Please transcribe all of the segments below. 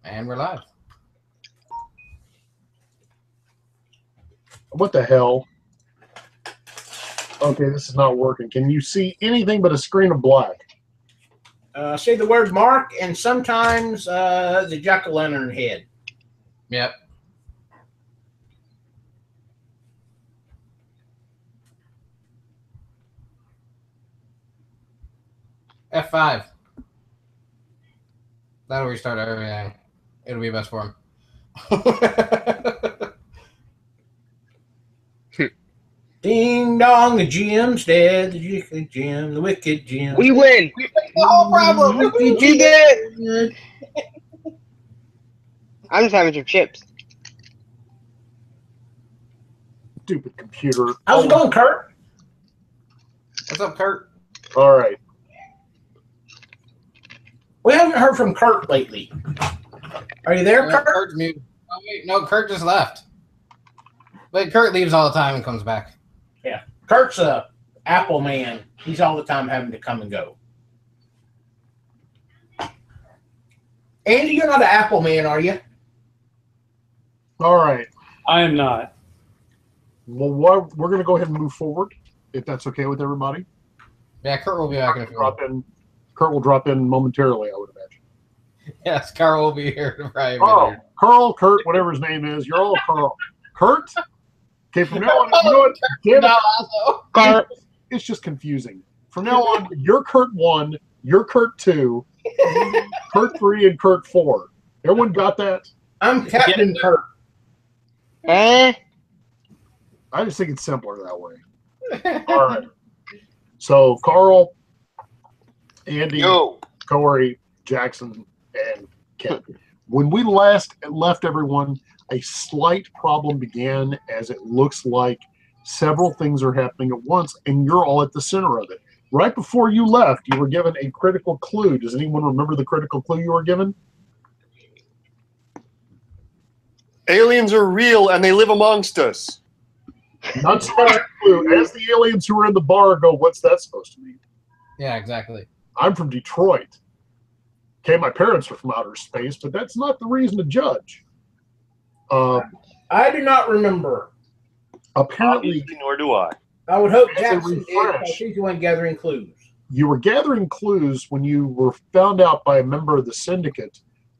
And we're live. What the hell? Okay, this is not working. Can you see anything but a screen of black? Say the word Mark and sometimes the jack-o'-lantern head. Yep. F5. That'll restart everything. It'll be best for him. Ding dong, the Jim's dead. The Jim, the wicked Jim. We win. We fixed the whole problem. We did. I'm just having some chips. Stupid computer. How's it going, Kurt? What's up, Kurt? All right. We haven't heard from Kurt lately. Are you there, Kurt? Kurt's muted. Oh, wait, no, Kurt just left. But Kurt leaves all the time and comes back. Yeah. Kurt's a Apple man. He's all the time having to come and go. Andy, you're not an Apple man, are you? All right. I am not. Well, we're going to go ahead and move forward, if that's okay with everybody. Yeah, Kurt will be back in a few minutes. Kurt will drop in momentarily, I would imagine. Yes, Carl will be here to probably. Oh, Carl, Kurt, whatever his name is. You're all Carl. Kurt? Okay, from now on, you know what? Damn it. Kurt. It's just confusing. From now on, you're Kurt 1, you're Kurt 2, Kurt 3, and Kurt 4. Everyone got that? I'm Captain Kurt. Eh? I just think it's simpler that way. All right. So, Carl, Andy, Corey, Jackson, and Ken. When we last left everyone, a slight problem began as it looks like several things are happening at once, and you're all at the center of it. Right before you left, you were given a critical clue. Does anyone remember the critical clue you were given? Aliens are real, and they live amongst us. Not so much a clue. As the aliens who were in the bar go, what's that supposed to mean? Yeah, exactly. I'm from Detroit. Okay, my parents are from outer space, but that's not the reason to judge. I do not remember. Apparently, nor do I. I would hope As a Jackson did, refresh. because he's the one gathering clues. you were gathering clues when you were found out by a member of the syndicate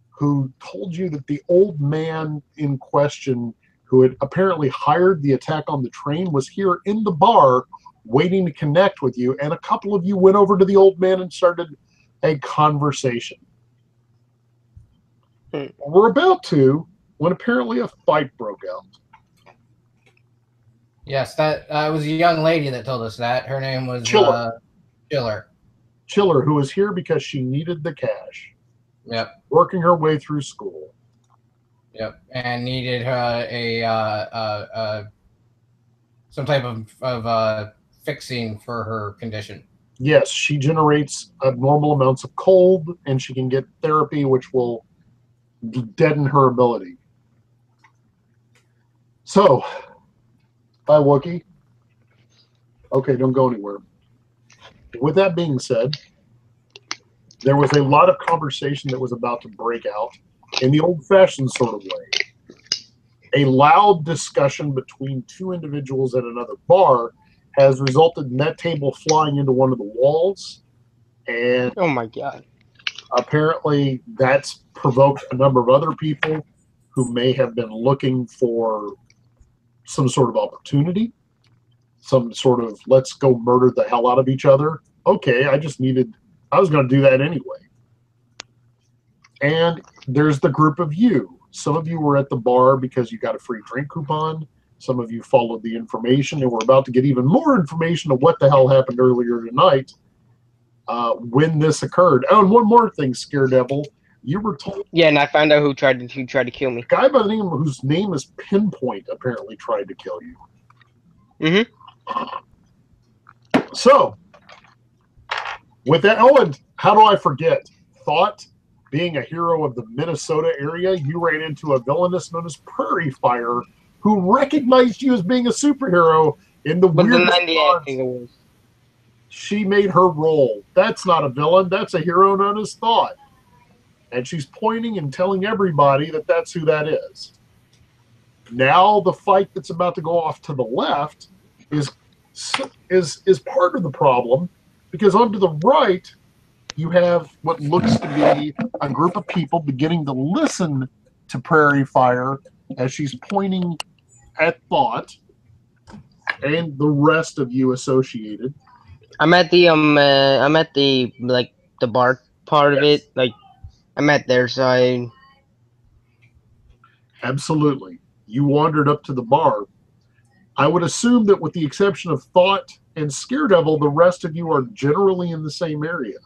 who told you that the old man in question, who had apparently hired the attack on the train, was here in the bar waiting to connect with you, and a couple of you went over to the old man and started a conversation. We're about to, when apparently a fight broke out. Yes, that was a young lady that told us that. Her name was Chiller. Chiller, who was here because she needed the cash. Yep. Working her way through school. Yep, and needed some type of fixing for her condition. Yes, she generates abnormal amounts of cold, and she can get therapy, which will deaden her ability. So, bye, Wookie. Okay, don't go anywhere. With that being said, there was a lot of conversation that was about to break out in the old-fashioned sort of way. A loud discussion between two individuals at another bar has resulted in that table flying into one of the walls, and oh my god! Apparently, that's provoked a number of other people who may have been looking for some sort of opportunity, some sort of let's go murder the hell out of each other. Okay, I was going to do that anyway. And there's the group of you. Some of you were at the bar because you got a free drink coupon. Some of you followed the information, and we're about to get even more information of what the hell happened earlier tonight when this occurred. Oh, and one more thing, Scaredevil. You were told... Yeah, and I found out who tried to kill me. A guy by the name of whose name is Pinpoint apparently tried to kill you. Mm-hmm. So, with that... Oh, and how do I forget? Thought, being a hero of the Minnesota area, you ran into a villainess known as Prairie Fire, who recognized you as being a superhero in the weird. She made her role. That's not a villain. That's a hero known as Thought. and she's pointing and telling everybody that that's who that is. Now the fight that's about to go off to the left is part of the problem, because on to the right you have what looks to be a group of people beginning to listen to Prairie Fire as she's pointing at Thought and the rest of you associated. I'm at the like the bar part of it. Like I'm at their side. Absolutely. You wandered up to the bar. I would assume that with the exception of Thought and Scaredevil, the rest of you are generally in the same area.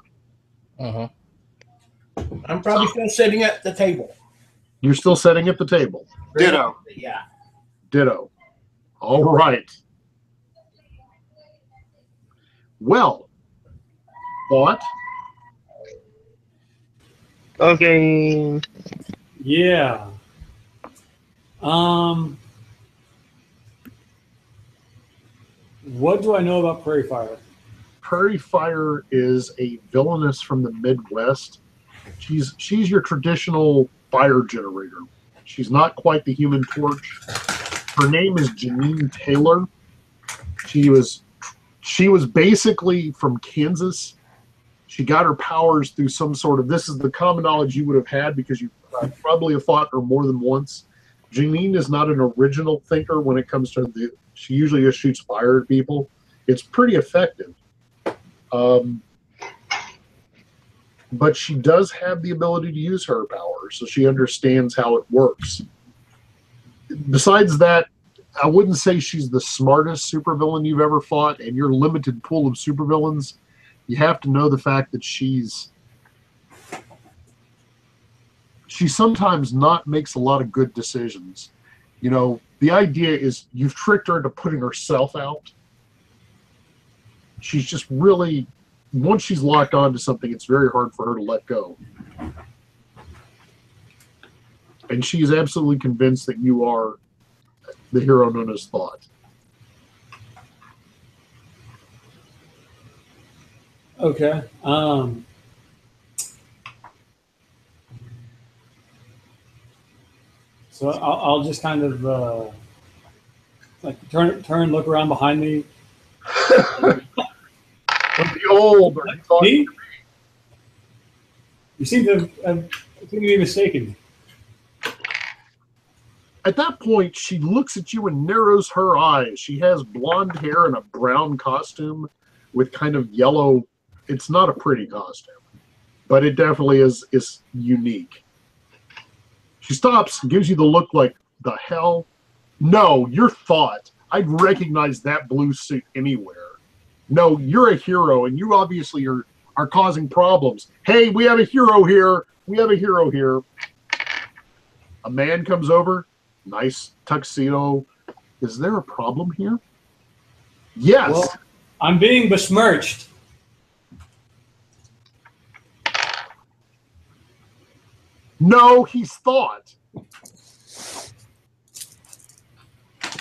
Uh-huh. I'm probably still sitting at the table. You're still sitting at the table. Ditto. Yeah. Ditto. All right. Well, Thought. Okay. Yeah. What do I know about Prairie Fire? Prairie Fire is a villainess from the Midwest. She's your traditional fire generator. She's not quite the Human Torch. Her name is Janine Taylor. She was basically from Kansas. She got her powers through some sort of, this is the common knowledge you would have had because you probably have fought her more than once. Janine is not an original thinker when it comes to she usually just shoots fire at people. It's pretty effective. But she does have the ability to use her power, so she understands how it works. Besides that, I wouldn't say she's the smartest supervillain you've ever fought, and your limited pool of supervillains, you have to know the fact that she sometimes not makes a lot of good decisions. You know, the idea is you've tricked her into putting herself out. She's just really, once she's locked onto something, it's very hard for her to let go. And she is absolutely convinced that you are the hero known as Thought. Okay. So I'll just kind of like turn, look around behind me. Behold, Me? You seem to be mistaken. At that point, she looks at you and narrows her eyes. She has blonde hair and a brown costume with kind of yellow. It's not a pretty costume, but it definitely is unique. She stops and gives you the look like, the hell? No, you're Thought. I'd recognize that blue suit anywhere. No, you're a hero, and you obviously are causing problems. Hey, we have a hero here. We have a hero here. A man comes over. Nice tuxedo. Is there a problem here? Yes. Well, I'm being besmirched. No, he's Thought.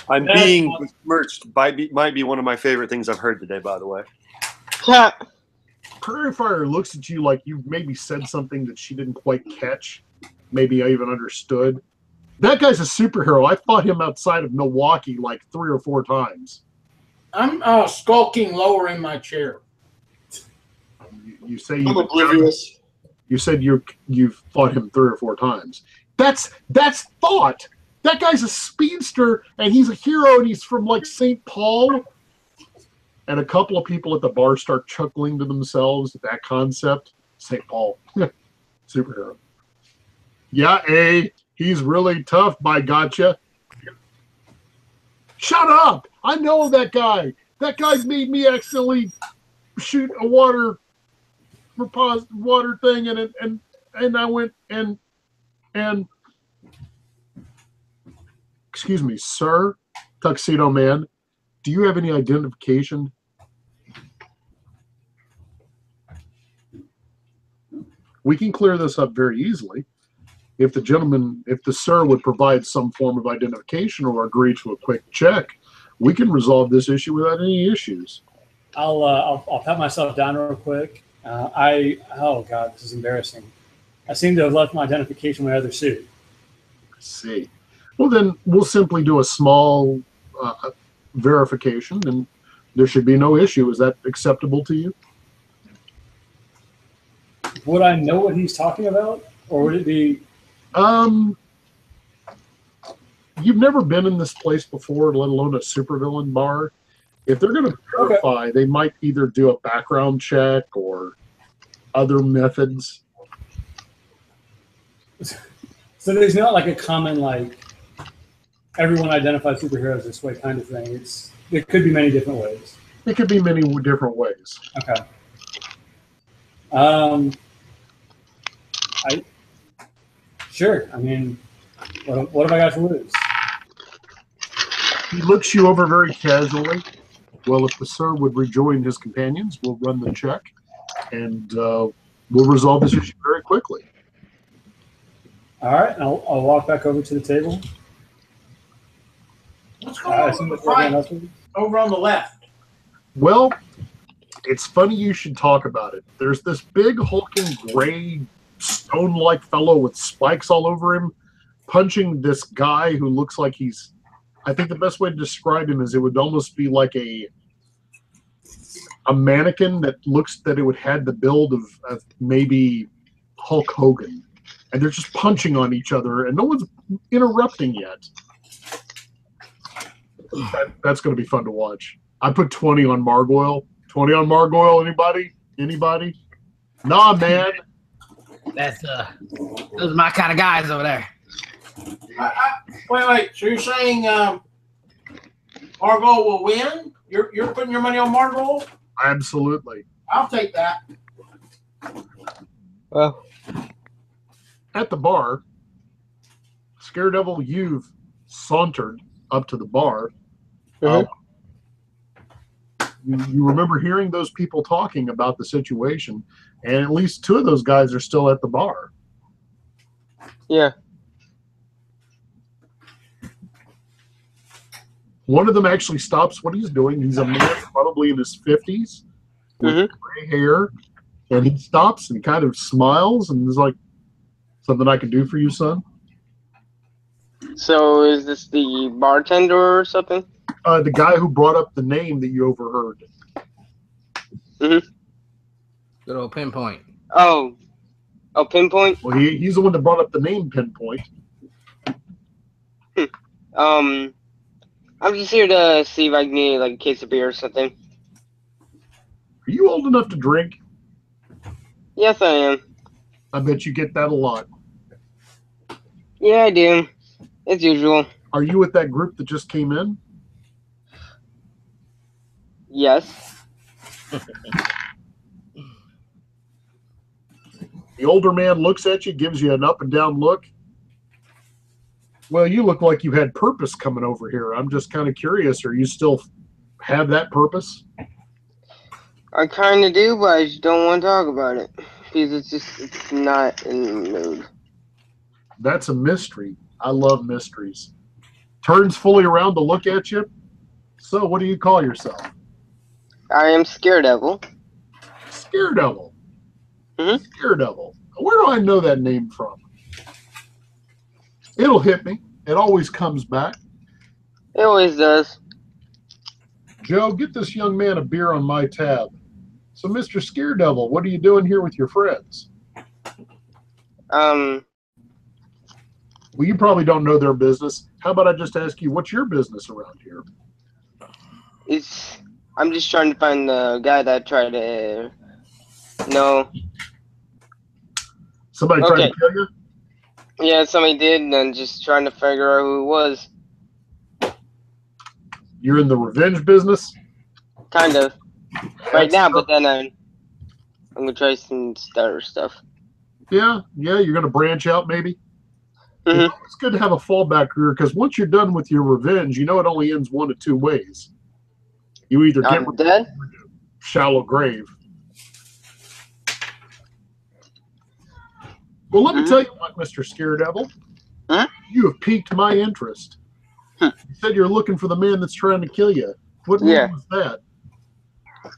I'm being besmirched might be one of my favorite things I've heard today, by the way. Prairie Fire looks at you like you've maybe said something that she didn't quite catch. Maybe I even understood. That guy's a superhero. I fought him outside of Milwaukee like 3 or 4 times. I'm skulking lower in my chair. You say I'm oblivious. You said you've fought him 3 or 4 times. That's Thought. That guy's a speedster, and he's a hero, and he's from like St. Paul. And a couple of people at the bar start chuckling to themselves at that concept. St. Paul, superhero. Yeah, he's really tough. By gotcha. Shut up! I know that guy. That guy made me accidentally shoot a water thing, and I went and. Excuse me, sir, Tuxedo Man, do you have any identification? We can clear this up very easily. If the sir would provide some form of identification or agree to a quick check, we can resolve this issue without any issues. I'll pat myself down real quick. Oh God, this is embarrassing. I seem to have left my identification in my other suit. I see. Well, then we'll simply do a small verification, and there should be no issue. Is that acceptable to you? Would I know what he's talking about, or would it be? You've never been in this place before, let alone a supervillain bar. If they're going to verify, they might either do a background check or other methods. So there's not like a common like everyone identifies superheroes this way kind of thing. It could be many different ways. It could be many different ways. Okay. Sure. I mean, what have I got to lose? He looks you over very casually. Well, if the sir would rejoin his companions, we'll run the check, and we'll resolve this issue very quickly. All right. I'll walk back over to the table. What's going on with the fight over on the left? Well, it's funny you should talk about it. There's this big, hulking, gray, stone-like fellow with spikes all over him punching this guy who looks like he's... I think the best way to describe him is it would almost be like a mannequin that looks that it would have the build of maybe Hulk Hogan. And they're just punching on each other, and no one's interrupting yet. That's going to be fun to watch. I put 20 on Margoyle. 20 on Margoyle, anybody? Anybody? Nah, man. That's those are my kind of guys over there. Wait. So you're saying Margoyle will win? You're putting your money on Margoyle? Absolutely. I'll take that. Well, at the bar, Scaredevil, you've sauntered up to the bar. You remember hearing those people talking about the situation, and at least two of those guys are still at the bar. yeah. One of them actually stops what he's doing. He's a man probably in his 50s with gray hair, and he stops and kind of smiles and is like, something I can do for you, son? So is this the bartender or something? The guy who brought up the name that you overheard. Good old Pinpoint. Oh, Pinpoint? Well, he's the one that brought up the name Pinpoint. I'm just here to see if I can get like a case of beer or something. Are you old enough to drink? Yes, I am. I bet you get that a lot. Yeah, I do. As usual. Are you with that group that just came in? Yes. The older man looks at you, gives you an up and down look. Well, you look like you had purpose coming over here. I'm just kind of curious. Are you still have that purpose? I kind of do, but I just don't want to talk about it. Because it's not in the mood. That's a mystery. I love mysteries. Turns fully around to look at you. So, what do you call yourself? I am Scaredevil. Scaredevil. Scaredevil. Where do I know that name from? It'll hit me. It always comes back. It always does. Joe, get this young man a beer on my tab. So, Mr. Scaredevil, what are you doing here with your friends? Well, you probably don't know their business. How about I just ask you, what's your business around here? I'm just trying to find the guy that tried to... No. Somebody tried to kill you? Yeah, somebody did, and I'm just trying to figure out who it was. You're in the revenge business? Kind of. Right now, but then I'm going to try some other stuff. Yeah, you're going to branch out maybe? It's good to have a fallback career, because once you're done with your revenge, you know it only ends one of two ways. You either get dead, or shallow grave. Well, let me tell you what, Mr. Scaredevil. You have piqued my interest. You said you're looking for the man that's trying to kill you. What man was that?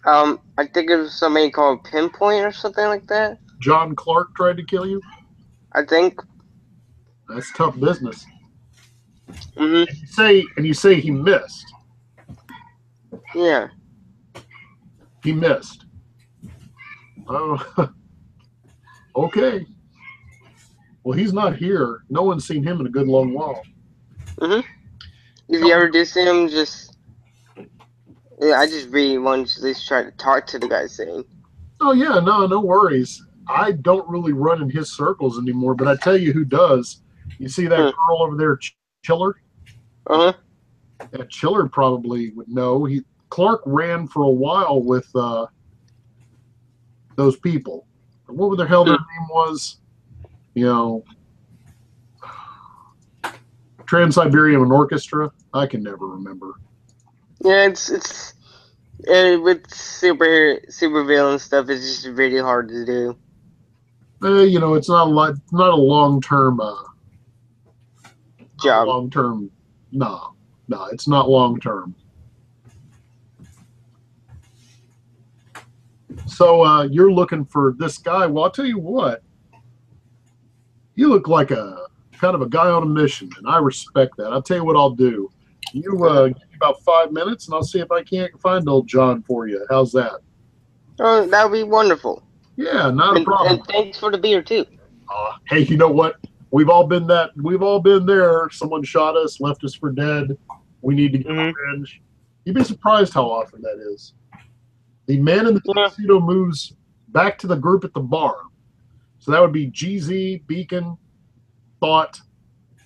I think it was somebody called Pinpoint or something like that. John Clark tried to kill you? I think. That's tough business. Mhm. You say he missed. Yeah. He missed. Oh, okay. Well, he's not here. No one's seen him in a good long while. Mhm. If you ever do see him, just yeah, I just really want to at least try to talk to the guy saying. Oh yeah, no worries. I don't really run in his circles anymore, but I tell you who does. You see that girl over there, Chiller? Uh huh. Yeah, Chiller probably would know. Clark ran for a while with those people. What the hell their name was? You know, Trans-Siberian Orchestra. I can never remember. Yeah, it's with super villain stuff. It's just really hard to do. You know, it's not a long-term Job. long-term. No, it's not long-term. So you're looking for this guy. Well, I'll tell you what. You look like a kind of a guy on a mission, and I respect that. I'll tell you what I'll do. You give me about 5 minutes, and I'll see if I can't find old John for you. How's that? Oh, that would be wonderful. Yeah, not a problem. And thanks for the beer too. Hey, you know what? We've all been there. Someone shot us, left us for dead. We need to get revenge. You'd be surprised how often that is. The man in the tuxedo moves back to the group at the bar. So that would be GZ, Beacon, Thought,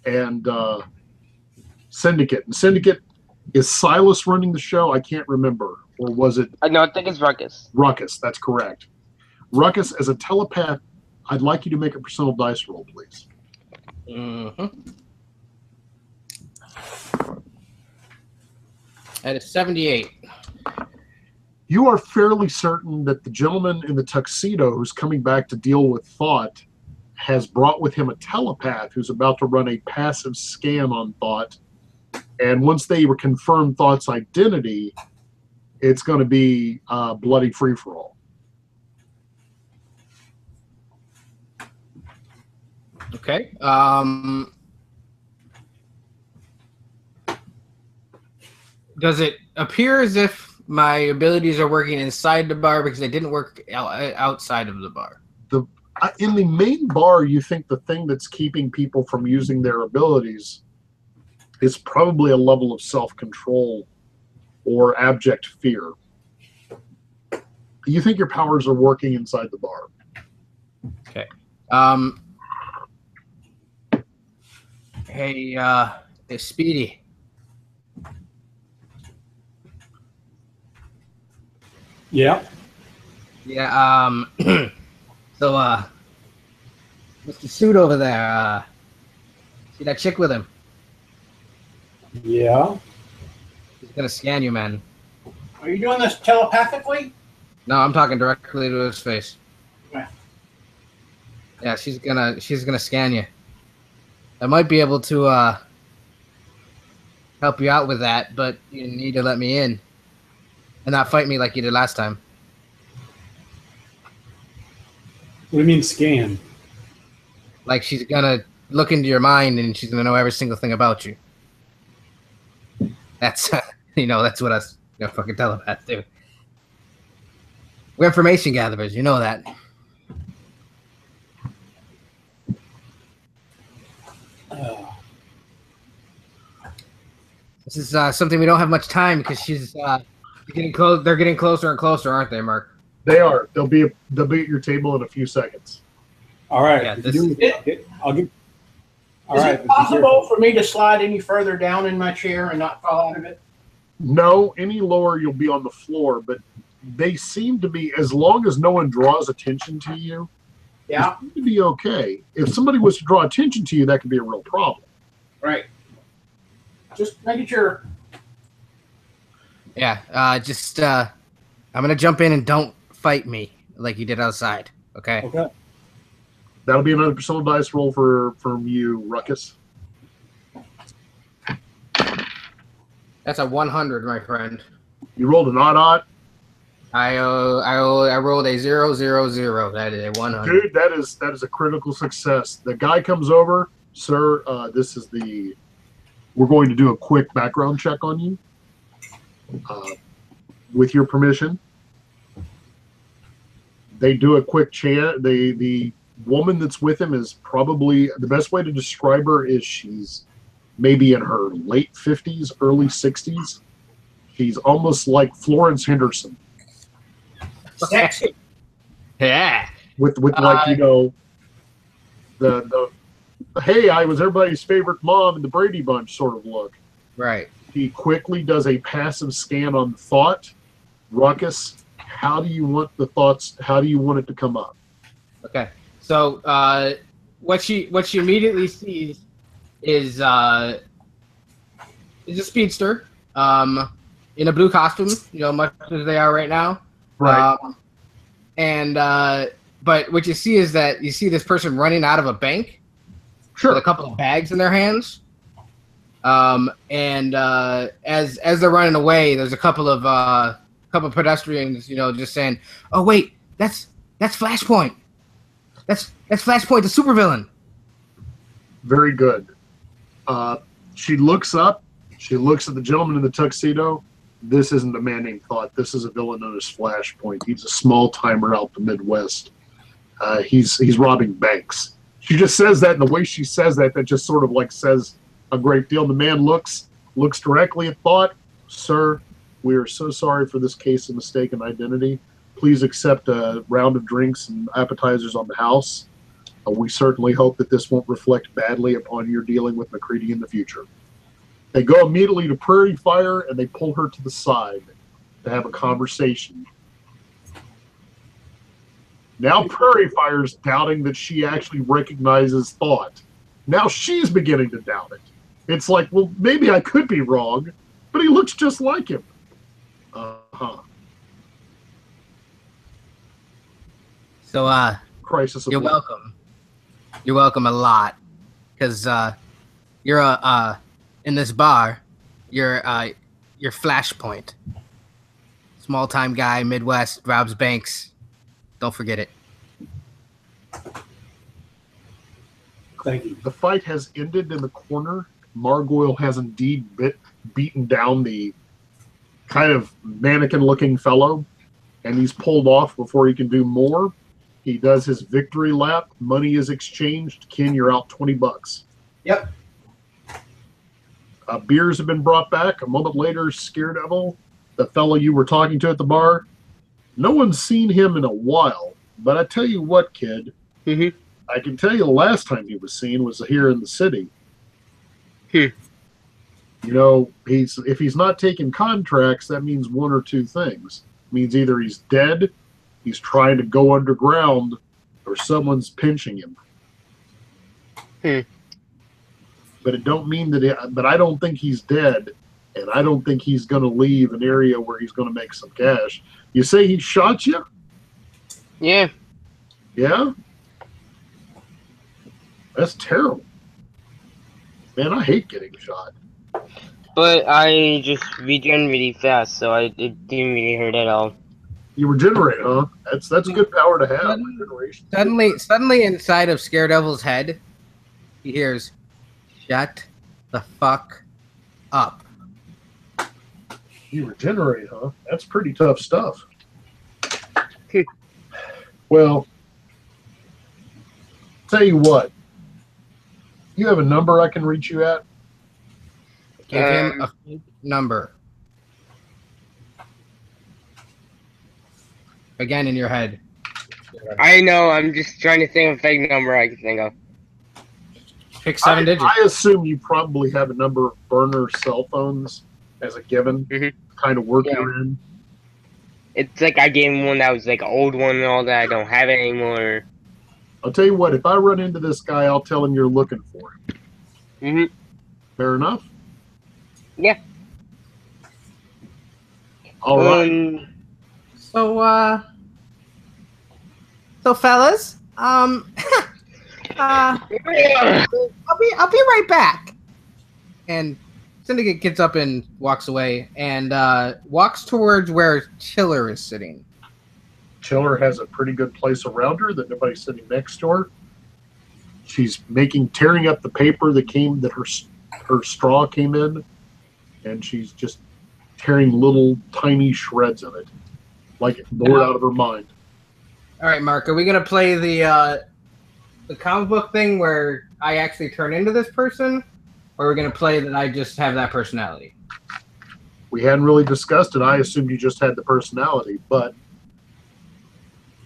and Syndicate. And Syndicate, is Silas running the show? I can't remember. Or was it? No, I think it's Ruckus. Ruckus, that's correct. Ruckus, as a telepath, I'd like you to make a personal dice roll, please. That is 78. You are fairly certain that the gentleman in the tuxedo who's coming back to deal with Thought has brought with him a telepath who's about to run a passive scan on Thought. And once they confirm Thought's identity, it's going to be bloody free-for-all. Okay. Does it appear as if my abilities are working inside the bar because they didn't work outside of the bar? In the main bar, you think the thing that's keeping people from using their abilities is probably a level of self-control or abject fear. You think your powers are working inside the bar. Okay. Hey, Speedy. Yeah. Yeah, so, Mr. Suit over there, see that chick with him? Yeah. He's gonna scan you, man. Are you doing this telepathically? No, I'm talking directly to his face. Yeah. Yeah, she's gonna scan you. I might be able to, help you out with that, but you need to let me in. And not fight me like you did last time. What do you mean scan? Like she's gonna look into your mind and she's gonna know every single thing about you. That's that's what us fucking telepaths do. We're information gatherers, you know that. This is something we don't have much time because she's getting close. They're getting closer and closer, aren't they, Mark? They are. They'll be at your table in a few seconds. All right. Yeah, I'll give. Is it possible for me to slide any further down in my chair and not fall out of it? No, any lower you'll be on the floor, but they seem to be, as long as no one draws attention to you, yeah, you seem to be okay. If somebody was to draw attention to you, that could be a real problem. Right. Just making sure. Yeah, I'm gonna jump in and don't fight me like you did outside. Okay. Okay. That'll be another personal dice roll from you, Ruckus. That's a 100, my friend. You rolled an odd. I rolled a 000. That is a 100. Dude, that is a critical success. The guy comes over, sir. We're going to do a quick background check on you. With your permission. They do a quick chat. The woman that's with him is probably, the best way to describe her is she's maybe in her late 50s, early 60s. She's almost like Florence Henderson. Sexy. Yeah. With like, you know, the hey, I was everybody's favorite mom in the Brady Bunch sort of look. Right. He quickly does a passive scan on thought. Ruckus, how do you want the thoughts, how do you want it to come up? Okay. So what she immediately sees is a speedster in a blue costume, you know, much as they are right now. Right. But what you see is that you see this person running out of a bank Sure. with a couple of bags in their hands. As they're running away, there's a couple of pedestrians, you know, just saying, "Oh wait, that's Flashpoint. That's Flashpoint, the supervillain." Very good. She looks up. She looks at the gentleman in the tuxedo. This isn't a man named Thought. This is a villain known as Flashpoint. He's a small timer out the Midwest. He's robbing banks. She just says that, and the way she says that just sort of like says a great deal. The man looks directly at Thought. Sir, we are so sorry for this case of mistaken identity. Please accept a round of drinks and appetizers on the house. We certainly hope that this won't reflect badly upon your dealing with McCready in the future. They go immediately to Prairie Fire, and they pull her to the side to have a conversation. Now Prairie Fire's doubting that she actually recognizes Thought. Now she's beginning to doubt it. It's like, well, maybe I could be wrong, but he looks just like him. So, Crisis of you're Life. welcome. You're welcome a lot, because you're in this bar. You're Flashpoint. Small time guy, Midwest, robs banks. Don't forget it. Thank you. The fight has ended in the corner. Margoyle has indeed beaten down the kind of mannequin-looking fellow, and he's pulled off before he can do more. He does his victory lap. Money is exchanged. Ken, you're out $20. Yep. Beers have been brought back. A moment later, Scaredevil, the fellow you were talking to at the bar, no one's seen him in a while. But I tell you what, kid, I can tell you the last time he was seen was here in the city. You know, if he's not taking contracts, that means one or two things. It means either he's dead, he's trying to go underground, or someone's pinching him. But it don't mean that. But I don't think he's dead, and I don't think he's going to leave an area where he's going to make some cash. You say he shot you? Yeah. Yeah. That's terrible. Man, I hate getting shot. But I just regen really fast, so it didn't really hurt at all. You regenerate, huh? That's a good power to have. Regeneration. Suddenly inside of Scaredevil's head, he hears, "Shut the fuck up." You regenerate, huh? That's pretty tough stuff. Well, tell you what. You have a number I can reach you at? Give him a fake number. Again in your head. I know, I'm just trying to think of a fake number I can think of. Pick 7 digits. I assume you probably have a number of burner cell phones as a given kind of work you're in. It's like I gave him one that was like an old one and all that. I don't have it anymore. I'll tell you what, if I run into this guy, I'll tell him you're looking for him. Fair enough? Yeah. All right. So fellas, I'll be right back. And Syndicate gets up and walks away and walks towards where Chiller is sitting. Chiller has a pretty good place around her that nobody's sitting next to her. She's tearing up the paper that her straw came in, and she's just tearing little tiny shreds of it, like bored out of her mind. All right, Mark, are we gonna play the comic book thing where I actually turn into this person, or are we gonna play that I just have that personality? We hadn't really discussed it. I assumed you just had the personality, but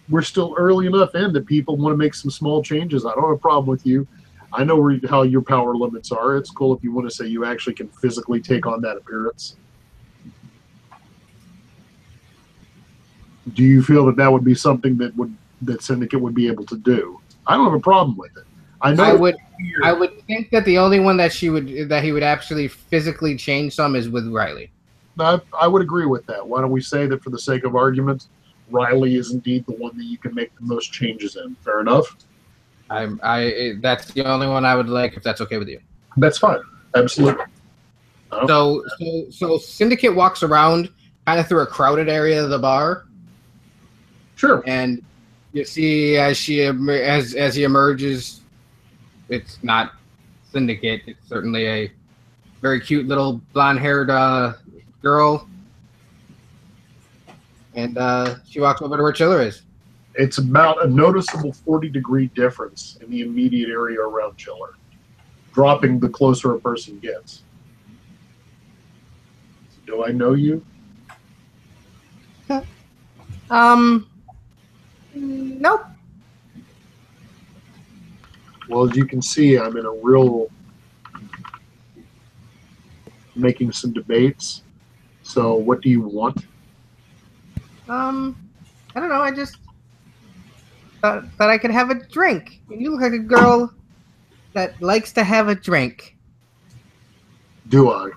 we're still early enough in that people want to make some small changes. I don't have a problem with you. I know how your power limits are. It's cool if you want to say you actually can physically take on that appearance. Do you feel that would be something that Syndicate would be able to do? I don't have a problem with it. I know I would think that the only one that he would actually physically change some is with Riley. I would agree with that. Why don't we say that for the sake of argument, Riley is indeed the one that you can make the most changes in. Fair enough? That's the only one I would like, if that's okay with you. That's fine. Absolutely. So Syndicate walks around kind of through a crowded area of the bar. Sure. And you see as he emerges, it's not Syndicate. It's certainly a very cute little blonde-haired girl. And she walks over to where Chiller is. It's about a noticeable 40-degree difference in the immediate area around Chiller, dropping the closer a person gets. Do I know you? Nope. Well, as you can see, I'm in a real making some debates. So what do you want? I don't know. I just thought I could have a drink. You look like a girl that likes to have a drink. Do I?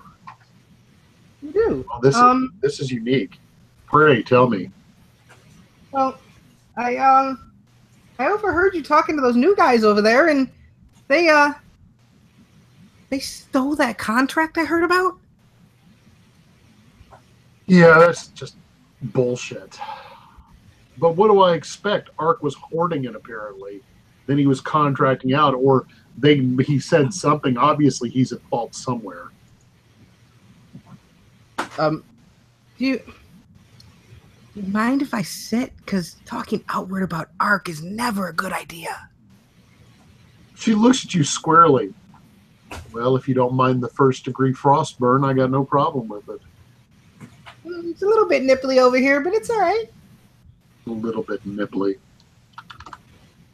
You do. Well, this is unique. Pray, tell me. Well, I overheard you talking to those new guys over there, and they stole that contract I heard about. Yeah, that's just bullshit. But what do I expect? Ark was hoarding it, apparently. Then he was contracting out, or he said something. Obviously, he's at fault somewhere. Do you mind if I sit? Because talking outward about Ark is never a good idea. She looks at you squarely. Well, if you don't mind the first-degree frostburn, I got no problem with it. It's a little bit nipply over here, but it's all right. A little bit nipply.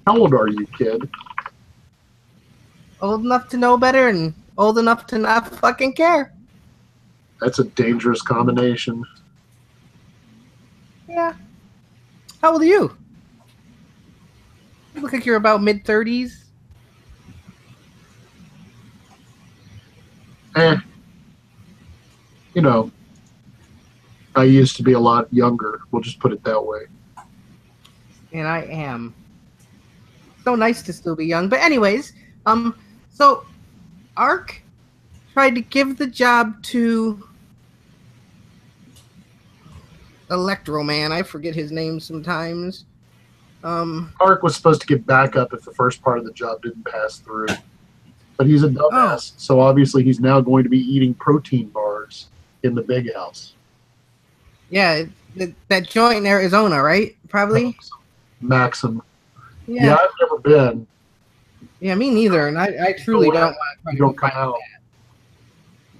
How old are you, kid? Old enough to know better and old enough to not fucking care. That's a dangerous combination. Yeah. How old are you? You look like you're about mid-30s. You know, I used to be a lot younger. We'll just put it that way. And I am. So nice to still be young. But anyways, so Ark tried to give the job to Electro Man. I forget his name sometimes. Ark was supposed to get backup if the first part of the job didn't pass through. But he's a dumbass, so obviously he's now going to be eating protein bars in the big house. Yeah, that joint in Arizona, right? Probably. Maxim. Yeah, I've never been. Yeah, me neither, and I truly don't want to come out.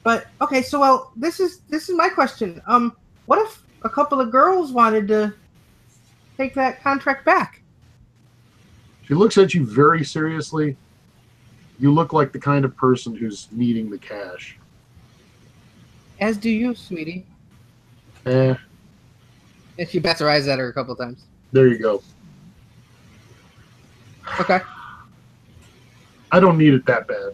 But okay, so this is my question. What if a couple of girls wanted to take that contract back? She looks at you very seriously. You look like the kind of person who's needing the cash. As do you, sweetie. And she bats her eyes at her a couple times. There you go. Okay. I don't need it that bad.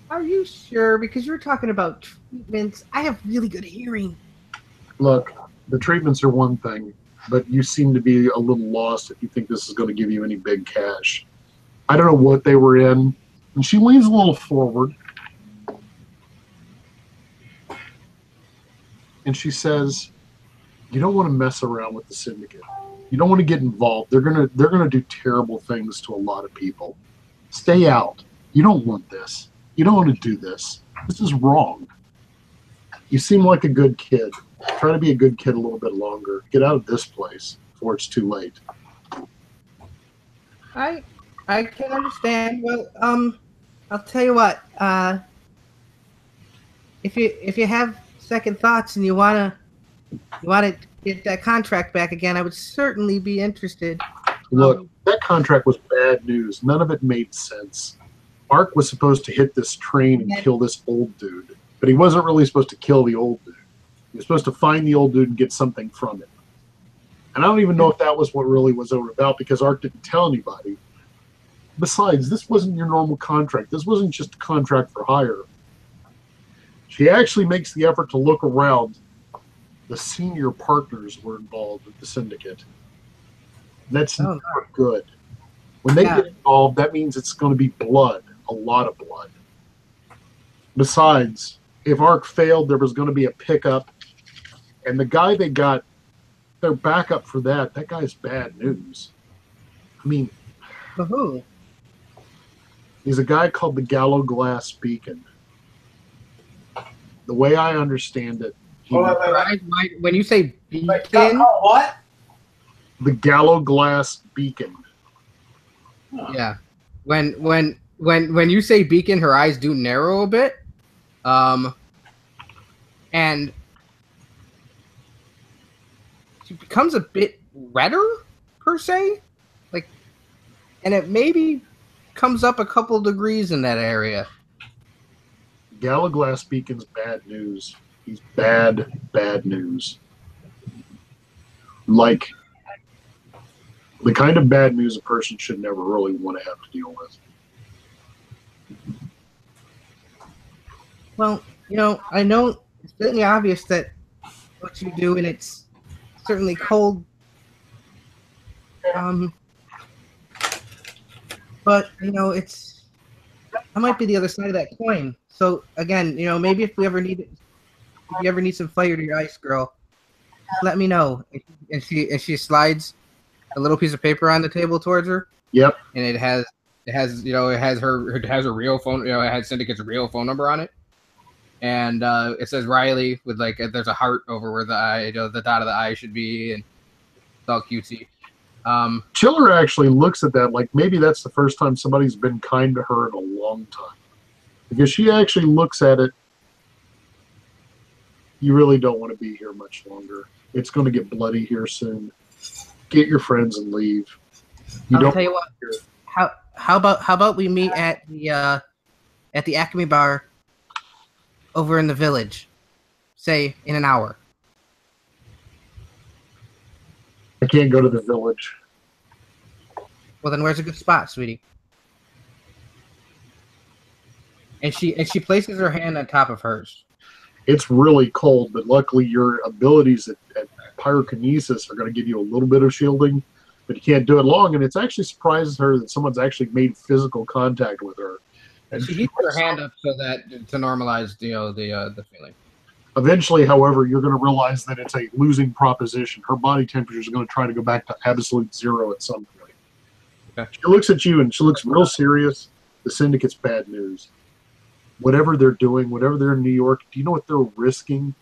Are you sure? Because you're talking about treatments. I have really good hearing. Look, the treatments are one thing, but you seem to be a little lost if you think this is going to give you any big cash. I don't know what they were in. And she leans a little forward, and she says, "You don't want to mess around with the syndicate. You don't want to get involved. They're gonna do terrible things to a lot of people. Stay out. You don't want this. You don't want to do this. This is wrong. You seem like a good kid. Try to be a good kid a little bit longer. Get out of this place before it's too late." I can understand. Well, I'll tell you what. If you have second thoughts and you wanna get that contract back again, I would certainly be interested. Look, that contract was bad news. None of it made sense. Ark was supposed to hit this train and kill this old dude, but he wasn't really supposed to kill the old dude. He was supposed to find the old dude and get something from him. And I don't even know if that was what really was over about, because Ark didn't tell anybody. Besides, this wasn't your normal contract. This wasn't just a contract for hire. She actually makes the effort to look around. The senior partners were involved with the syndicate. That's not good. When they get involved, that means it's going to be blood, a lot of blood. Besides, if Ark failed, there was going to be a pickup, and the guy they got their backup for that guy's bad news. I mean, who? He's a guy called the Gallo Glass Beacon. The way I understand it, when you say beacon, what? The Gallo Glass Beacon. Yeah. When you say beacon, her eyes do narrow a bit. And she becomes a bit redder, per se. Like, and it maybe comes up a couple degrees in that area. Gallo Glass Beacon's bad news. He's bad news. Like, the kind of bad news a person should never really want to have to deal with. Well, I know it's certainly obvious that what you do, and it's certainly cold. But it's that might be the other side of that coin. So again, maybe if you ever need some fire to your ice, girl, let me know. And she slides a little piece of paper on the table towards her. Yep. And it has her real phone. It has Syndicate's real phone number on it. And it says Riley with there's a heart over where the eye, the dot of the eye should be, and it's all cutesy. Chiller actually looks at that like maybe that's the first time somebody's been kind to her in a long time, because she actually looks at it. You really don't want to be here much longer. It's going to get bloody here soon. Get your friends and leave. I'll tell you what. How about we meet at the Acme bar over in the village, say in an hour. I can't go to the village. Well, then where's a good spot, sweetie? And she places her hand on top of hers. It's really cold, but luckily your abilities at pyrokinesis are going to give you a little bit of shielding, but you can't do it long. And it actually surprises her that someone's actually made physical contact with her. And she keeps her hand up so that to normalize the feeling. Eventually, however, you're going to realize that it's a losing proposition. Her body temperature is going to try to go back to absolute zero at some point. Okay. She looks at you and she looks real serious. The Syndicate's bad news. Whatever they're doing, whatever they're in New York, do you know what they're risking?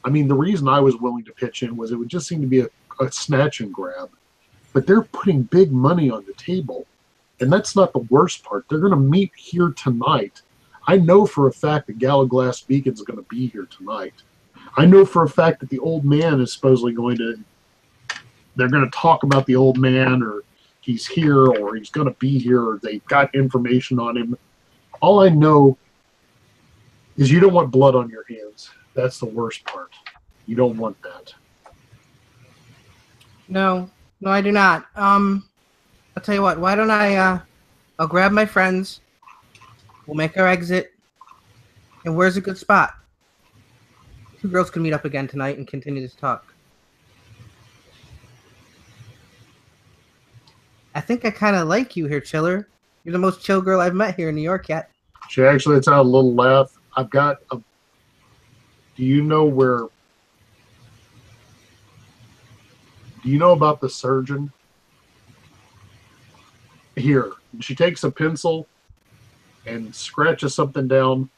I mean, the reason I was willing to pitch in was it would just seem to be a snatch and grab. But they're putting big money on the table. And that's not the worst part. They're going to meet here tonight. I know for a fact that Gallo Glass Beacon's going to be here tonight. I know for a fact that the old man is supposedly they're going to talk about the old man, or he's here, or he's going to be here, or they've got information on him. All I know is you don't want blood on your hands. That's the worst part. You don't want that. No, I do not. I'll tell you what, why don't I'll grab my friends. We'll make our exit. And where's a good spot? Two girls can meet up again tonight and continue this talk. I think I kind of like you here, Chiller. You're the most chill girl I've met here in New York yet. She actually lets out a little laugh. Do you know where do you know about the surgeon? Here. She takes a pencil and scratches something down.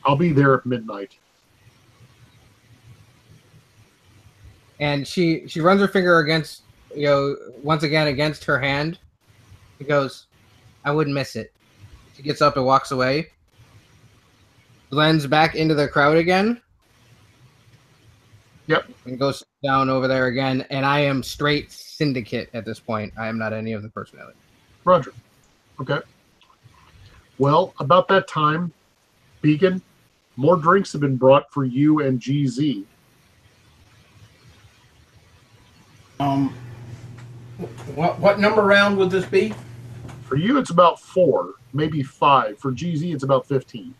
I'll be there at midnight. And she runs her finger against, once again against her hand. He goes, I wouldn't miss it. She gets up and walks away. Blends back into the crowd again. Yep. And goes down over there again. And I am straight syndicate at this point. I am not any of the personality. Roger. Okay. Well, about that time, Beacon, more drinks have been brought for you and GZ. What number round would this be? For you, it's about 4, maybe 5. For GZ, it's about 15.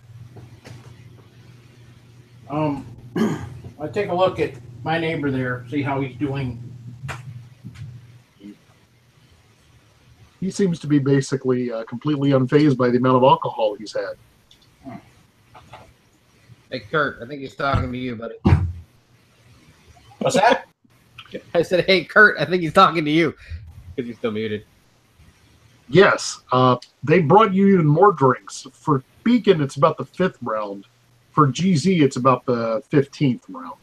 I take a look at my neighbor there, see how he's doing. He seems to be basically completely unfazed by the amount of alcohol he's had. Hey, Kurt, I think he's talking to you, buddy. What's that? I said, hey, Kurt, I think he's talking to you. Because he's still muted. Yes, they brought you even more drinks. For Beacon, it's about the 5th round. For GZ, it's about the 15th round.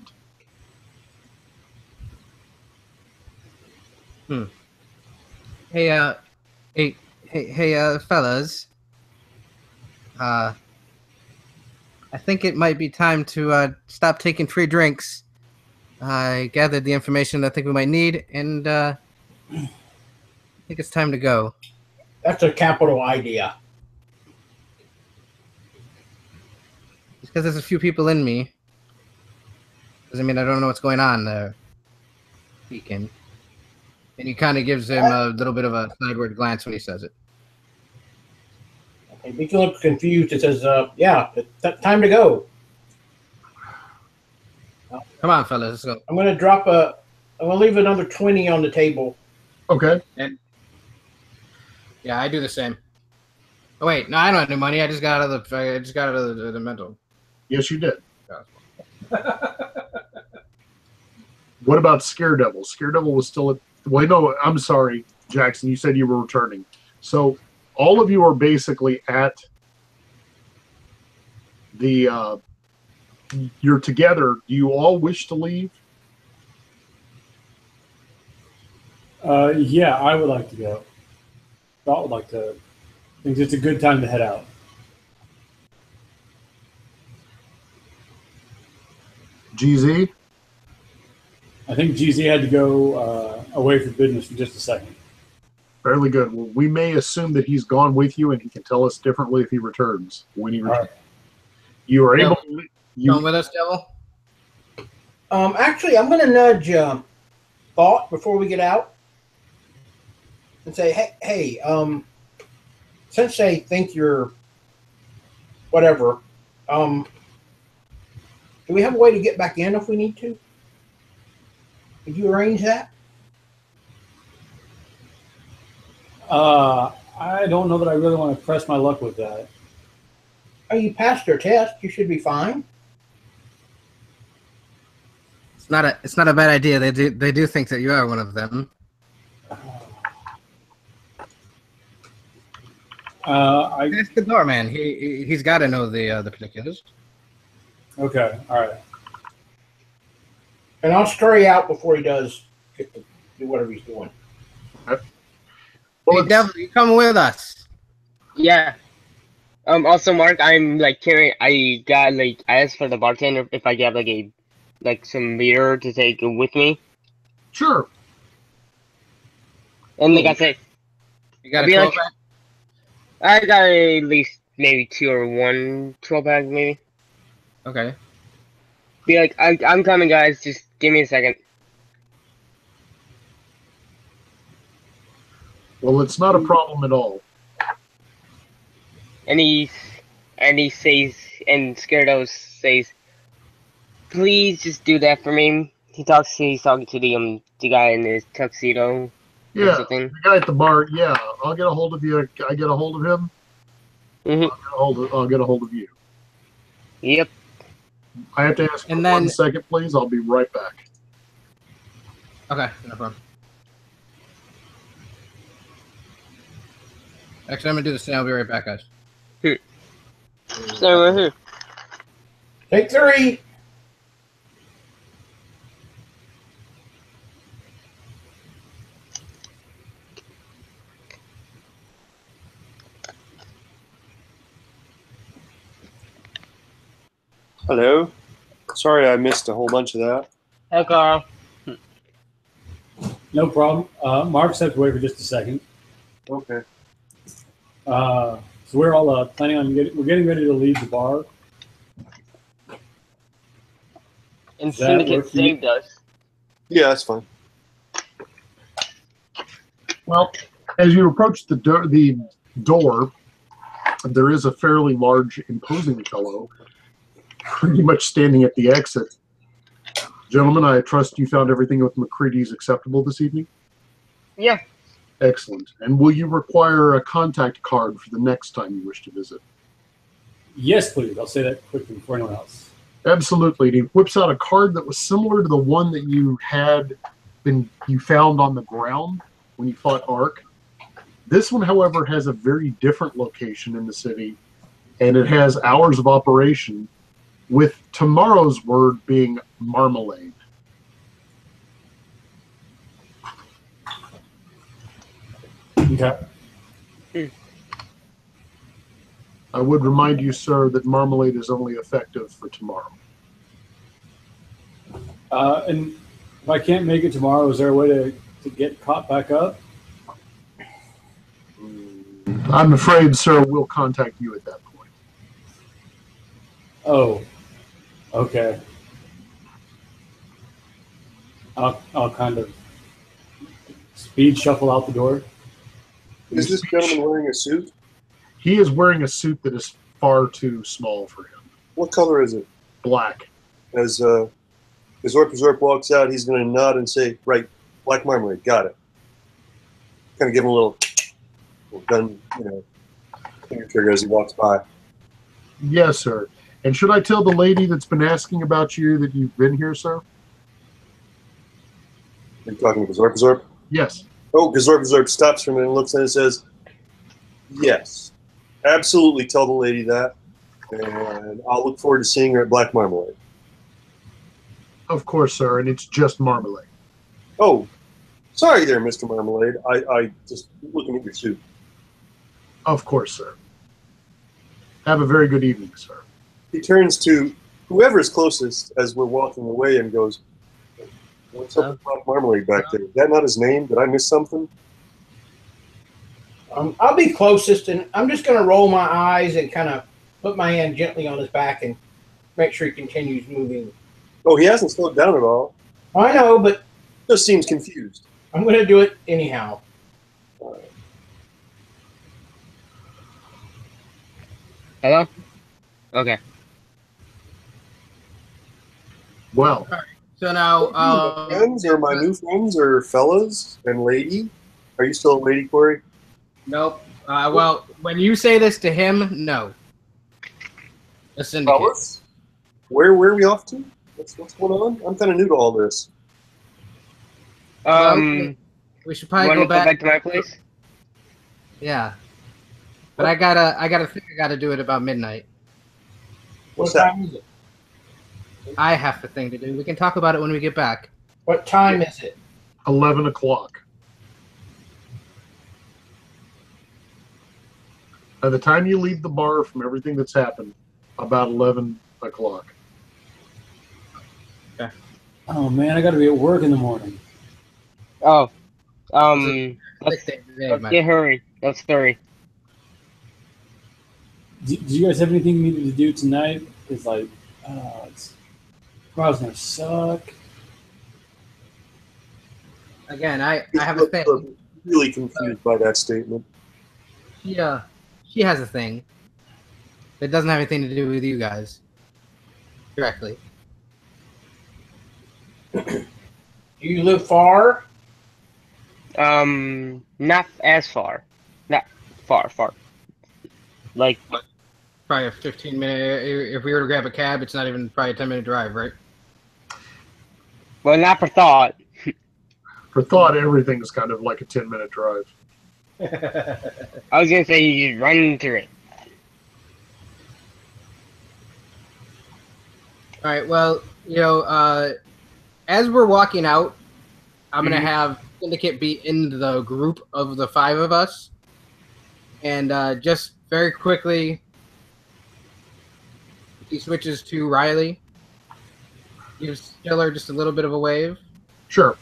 Hey, fellas. I think it might be time to stop taking free drinks. I gathered the information I think we might need, and I think it's time to go. That's a capital idea. Just because there's a few people in me doesn't mean I don't know what's going on there. Beacon. And he kind of gives him a little bit of a sideward glance when he says it. Okay, Beacon looks confused. It says, yeah, it's time to go. Come on, fellas, let's go. I'm going to leave another 20 on the table. Okay. And yeah, I do the same. Oh wait, no, I don't have any money. I just got out of the mental. Yes, you did. What about Scaredevil? Scaredevil was still at... Wait, no, I'm sorry, Jackson. You said you were returning. So all of you are basically at the... you're together. Do you all wish to leave? Yeah, I would like to go. Thought would like to. I think it's a good time to head out. GZ? I think GZ had to go away for business for just a second. Fairly good. Well, we may assume that he's gone with you, and he can tell us differently if he returns. When he returns, Right. You are able to... Come with us, Devil? Actually, I'm going to nudge Thought before we get out and say, hey, since they think you're whatever, do we have a way to get back in if we need to? Could you arrange that? I don't know that I really want to press my luck with that. Oh, you passed your test. You should be fine. It's not a bad idea. They do think that you are one of them. I Ask the doorman. He's got to know the particulars. Okay, all right. And I'll scurry out before he does get to do whatever he's doing. Well, Hey, Devil, you come with us? Yeah. Also, Mark, I'm like carrying. I asked for the bartender if I get some beer to take with me, Sure. and like I said, You got I'll a be 12 like- pack? I got at least maybe 2 or 1 12-pack maybe. Okay. Be like, I'm coming, guys. Just give me a second. Well, it's not a problem at all. And he says, and Scaredos says, please just do that for me. He's talking to the guy in his tuxedo. Yeah, Something. the guy at the bar. Yeah, I'll get a hold of you. I get a hold of him. Mhm. I'll get a hold of you. Yep. I have to ask And for then- 1 second, please. I'll be right back. Okay, no problem. Actually, I'm gonna do the same. I'll be right back, guys. So right here. Take 3. Hello. Sorry, I missed a whole bunch of that. Hey, Carl. No problem. Mark stepped away for just a second. Okay. So we're all planning on we're getting ready to leave the bar. And Does that Syndicate work for you? saved us. Yeah, that's fine. Well, as you approach the door, there is a fairly large, imposing fellow, pretty much standing at the exit. Gentlemen, I trust you found everything with McCready's acceptable this evening? Yeah. Excellent. And will you require a contact card for the next time you wish to visit? Yes, please. I'll say that quickly before anyone else. Absolutely. And he whips out a card that was similar to the one that you found on the ground when you fought Ark. This one, however, has a very different location in the city, and it has hours of operation, with tomorrow's word being marmalade. Okay. I would remind you, sir, that marmalade is only effective for tomorrow. And if I can't make it tomorrow, is there a way to get caught back up? I'm afraid, sir, we'll contact you at that point. Oh, okay. I'll kind of speed shuffle out the door. Is this gentleman wearing a suit? He is wearing a suit that is far too small for him. What color is it? Black. As Zorp walks out, he's going to nod and say, "Right, black marmalade, got it." Kind of give him a little gun, finger trigger as he walks by. Yes, sir. And should I tell the lady that's been asking about you that you've been here, sir? Are you talking to Zorp? Yes. Oh, Zorp stops for a minute and looks at it and says, "Yes, absolutely tell the lady that, and I'll look forward to seeing her at Black Marmalade." Of course, sir, and it's just marmalade. Oh, sorry there, Mr. Marmalade. I just looking at your suit. Of course, sir. Have a very good evening, sir. He turns to whoever is closest as we're walking away and goes, "What's up with Black Marmalade back there? Is that not his name? Did I miss something?" I'll be closest, and I'm just going to roll my eyes and kind of put my hand gently on his back and make sure he continues moving. Oh, he hasn't slowed down at all. I know, but Just seems confused. I'm going to do it anyhow. Hello? Okay. Well, So now, Friends or my new friends or fellas and lady? Are you still a lady, Corey? nope. Well, when you say this to him, no. A syndicate. Fellas? Where are we off to? What's going on? I'm kind of new to all this. We should probably Want go to go back. back to my place? Yeah. But I gotta do it about midnight. What's What that? time is it? I have a thing to do. We can talk about it when we get back. What time is it? 11 o'clock. By the time you leave the bar from everything that's happened, about 11 o'clock. Oh man, I got to be at work in the morning. Oh. Let's Let's hurry. Do you guys have anything you needed to do tonight? It's like, tomorrow's gonna suck. Again, I have a thing. Really confused by that statement. She has a thing. It doesn't have anything to do with you guys directly. Do you live far? Not as far. Not far. Like, Probably a 15-minute. If we were to grab a cab, it's not even probably a 10-minute drive, right? well, not for thought. For thought, everything's kind of like a 10-minute drive. I was gonna say you just run through it. All right. Well, as we're walking out, I'm gonna have Syndicate be in the group of the 5 of us, and just very quickly, he switches to Riley. Gives Stiller just a little bit of a wave. Sure.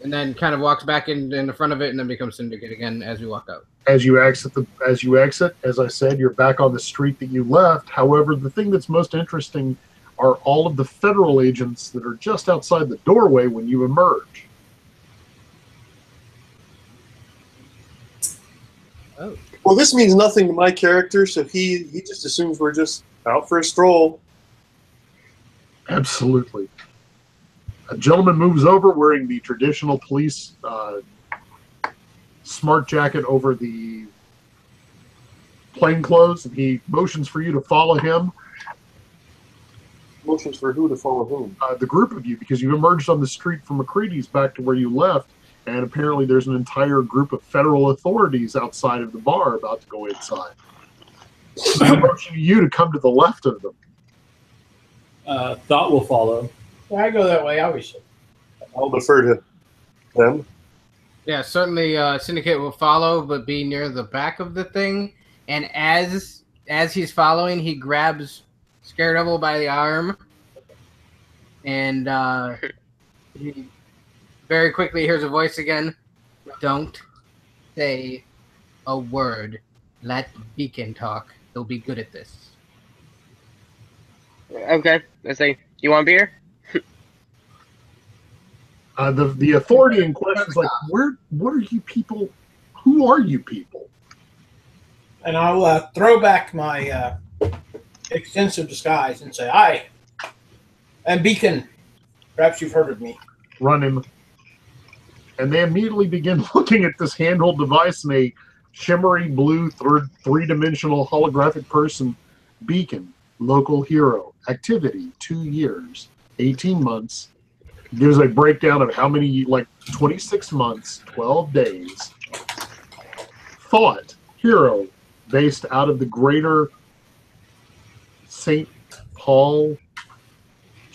And then kind of walks back in the front of it, and then becomes Syndicate again as we walk out. As you exit, as I said, you're back on the street that you left. However, the thing that's most interesting are all of the federal agents that are just outside the doorway when you emerge. Oh. Well, this means nothing to my character, so he just assumes we're just out for a stroll. Absolutely. A gentleman moves over wearing the traditional police smart jacket over the plain clothes, and he motions for you to follow him. Motions for who to follow whom? The group of you, because you emerged on the street from McCready's back to where you left, and apparently there's an entire group of federal authorities outside of the bar about to go inside. So I motion you to come to the left of them. Thought will follow. Yeah, I go that way, obviously. I'll defer to them. Yeah, certainly Syndicate will follow, but be near the back of the thing. And as he's following, he grabs Scaredevil by the arm. And he very quickly hears a voice again. Don't say a word. Let Beacon talk. He'll be good at this. Okay, let's say, you want beer? The authority in question is like, what are you people? Who are you people? And I'll throw back my extensive disguise and say, "Hi, I'm Beacon. Perhaps you've heard of me." Run him. And they immediately begin looking at this handheld device in a shimmery blue three-dimensional holographic person. Beacon, local hero, activity, 2 years, 18 months. Gives a breakdown of how many, like 26 months, 12 days. Thought, hero, based out of the greater St. Paul.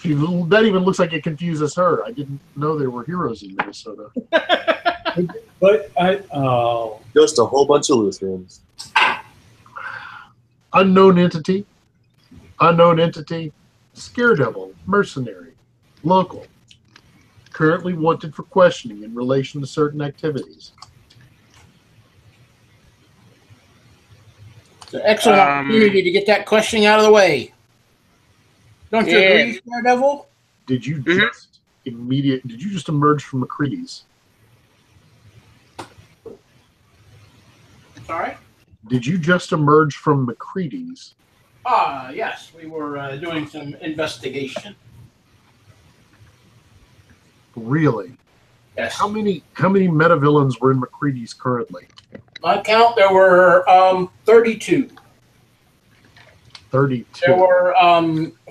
That even looks like it confuses her. I didn't know there were heroes in Minnesota. But Just a whole bunch of Lutherans. Unknown entity, Scaredevil, mercenary, local, currently wanted for questioning in relation to certain activities. It's an excellent opportunity to get that questioning out of the way. Don't you agree, Daredevil? Did you just emerge from McCready's? Sorry? Did you just emerge from McCready's? Yes. We were doing some investigation. Really? Yes. How many metavillains were in McCready's currently? My count, there were 32. 32. There were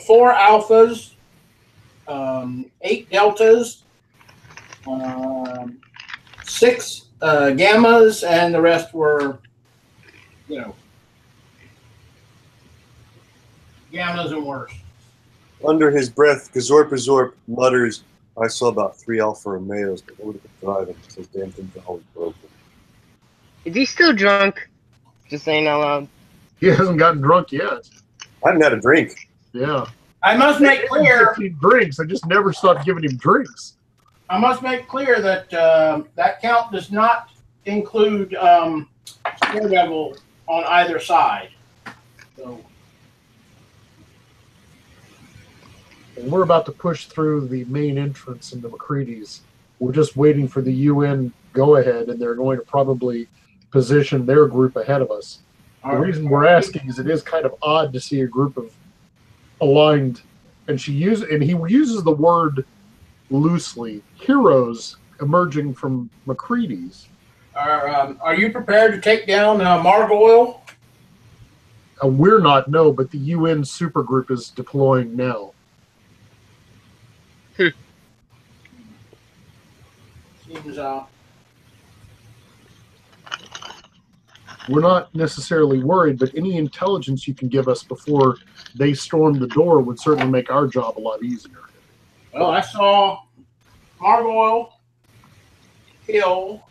4 alphas, 8 deltas, 6 gammas, and the rest were, gammas and worse. Under his breath, Gazorp mutters, "I saw about 3 Alfa Romeos, but they would have been driving because those damn things are always broken." Is he still drunk? Just saying out loud. He hasn't gotten drunk yet. I haven't had a drink. Yeah. I must make clear. 15 drinks. I just never stopped giving him drinks. I must make clear that that count does not include Daredevil on either side. So. And we're about to push through the main entrance into McCready's. We're just waiting for the UN go-ahead, and they're going to probably position their group ahead of us. The reason we're asking is it is kind of odd to see a group of aligned, and he uses the word loosely, heroes emerging from McCready's. Are you prepared to take down Margoyle? We're not, no, but the UN supergroup is deploying now. seems We're not necessarily worried, but any intelligence you can give us before they storm the door would certainly make our job a lot easier. well. I saw Margoyle Hill.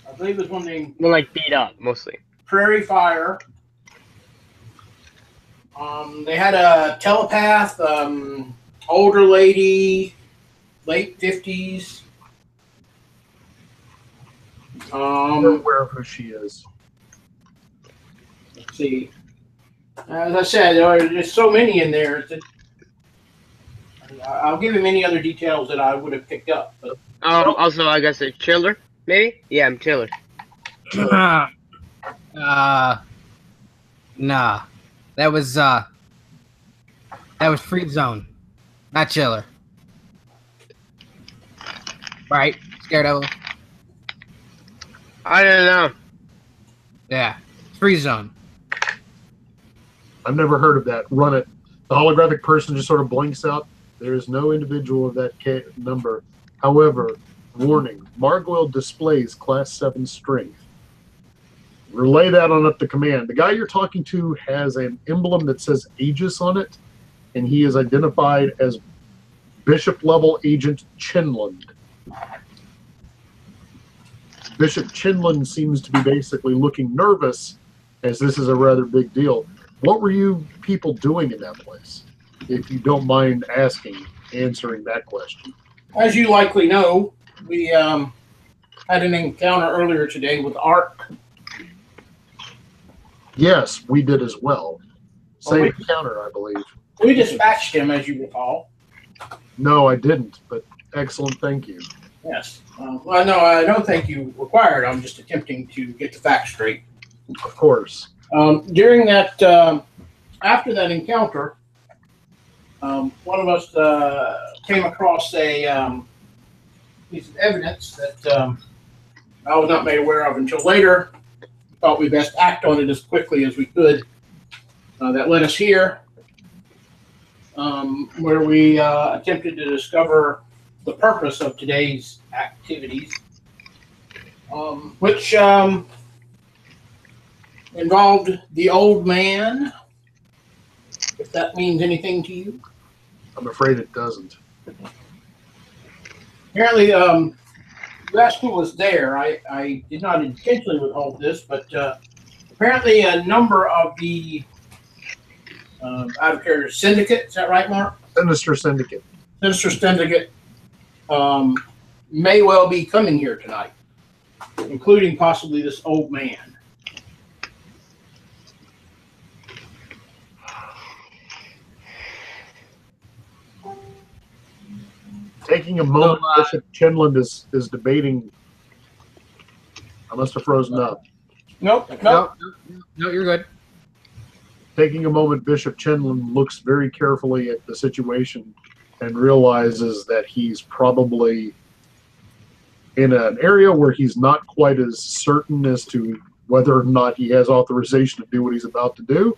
I believe it was one named Well, like beat up mostly. Prairie Fire. They had a telepath, older lady, late 50s. We're aware of who she is. Let's see. As I said, there's so many in there. I'll give him any other details that I would have picked up. But Also, I guess a chiller, maybe? Yeah, I'm chiller. Nah. That was Freak Zone, not Chiller. Right? Scared of him? I don't know. Yeah. Free Zone. I've never heard of that. Run it. The holographic person just sort of blinks out. There is no individual of that number. However, warning, Margoyle displays Class 7 strength. Relay that on up to command. The guy you're talking to has an emblem that says Aegis on it, and he is identified as Bishop-level Agent Chinland. Bishop Chinland seems to be basically looking nervous, as this is a rather big deal. What were you people doing in that place? If you don't mind answering that question. as you likely know, we had an encounter earlier today with ARC. Yes, we did as well. Same encounter, I believe. We dispatched him, as you recall. No, I didn't, but excellent, thank you. Yes. Well, no, I don't think you required. I'm just attempting to get the facts straight. Of course. During that, after that encounter, one of us came across a piece of evidence that I was not made aware of until later. Thought we best act on it as quickly as we could. That led us here, where we attempted to discover the purpose of today's activities, which involved the old man, if that means anything to you. I'm afraid it doesn't. Apparently, last who was there. I did not intentionally withhold this, but apparently a number of the out of character syndicate, is that right, Mark? Sinister Syndicate. Sinister Syndicate may well be coming here tonight, including possibly this old man. Taking a moment, Bishop Chinland is debating. I must have frozen up. Nope. No, you're good. Taking a moment, Bishop Chinland looks very carefully at the situation and realizes that he's probably in an area where he's not quite as certain as to whether or not he has authorization to do what he's about to do.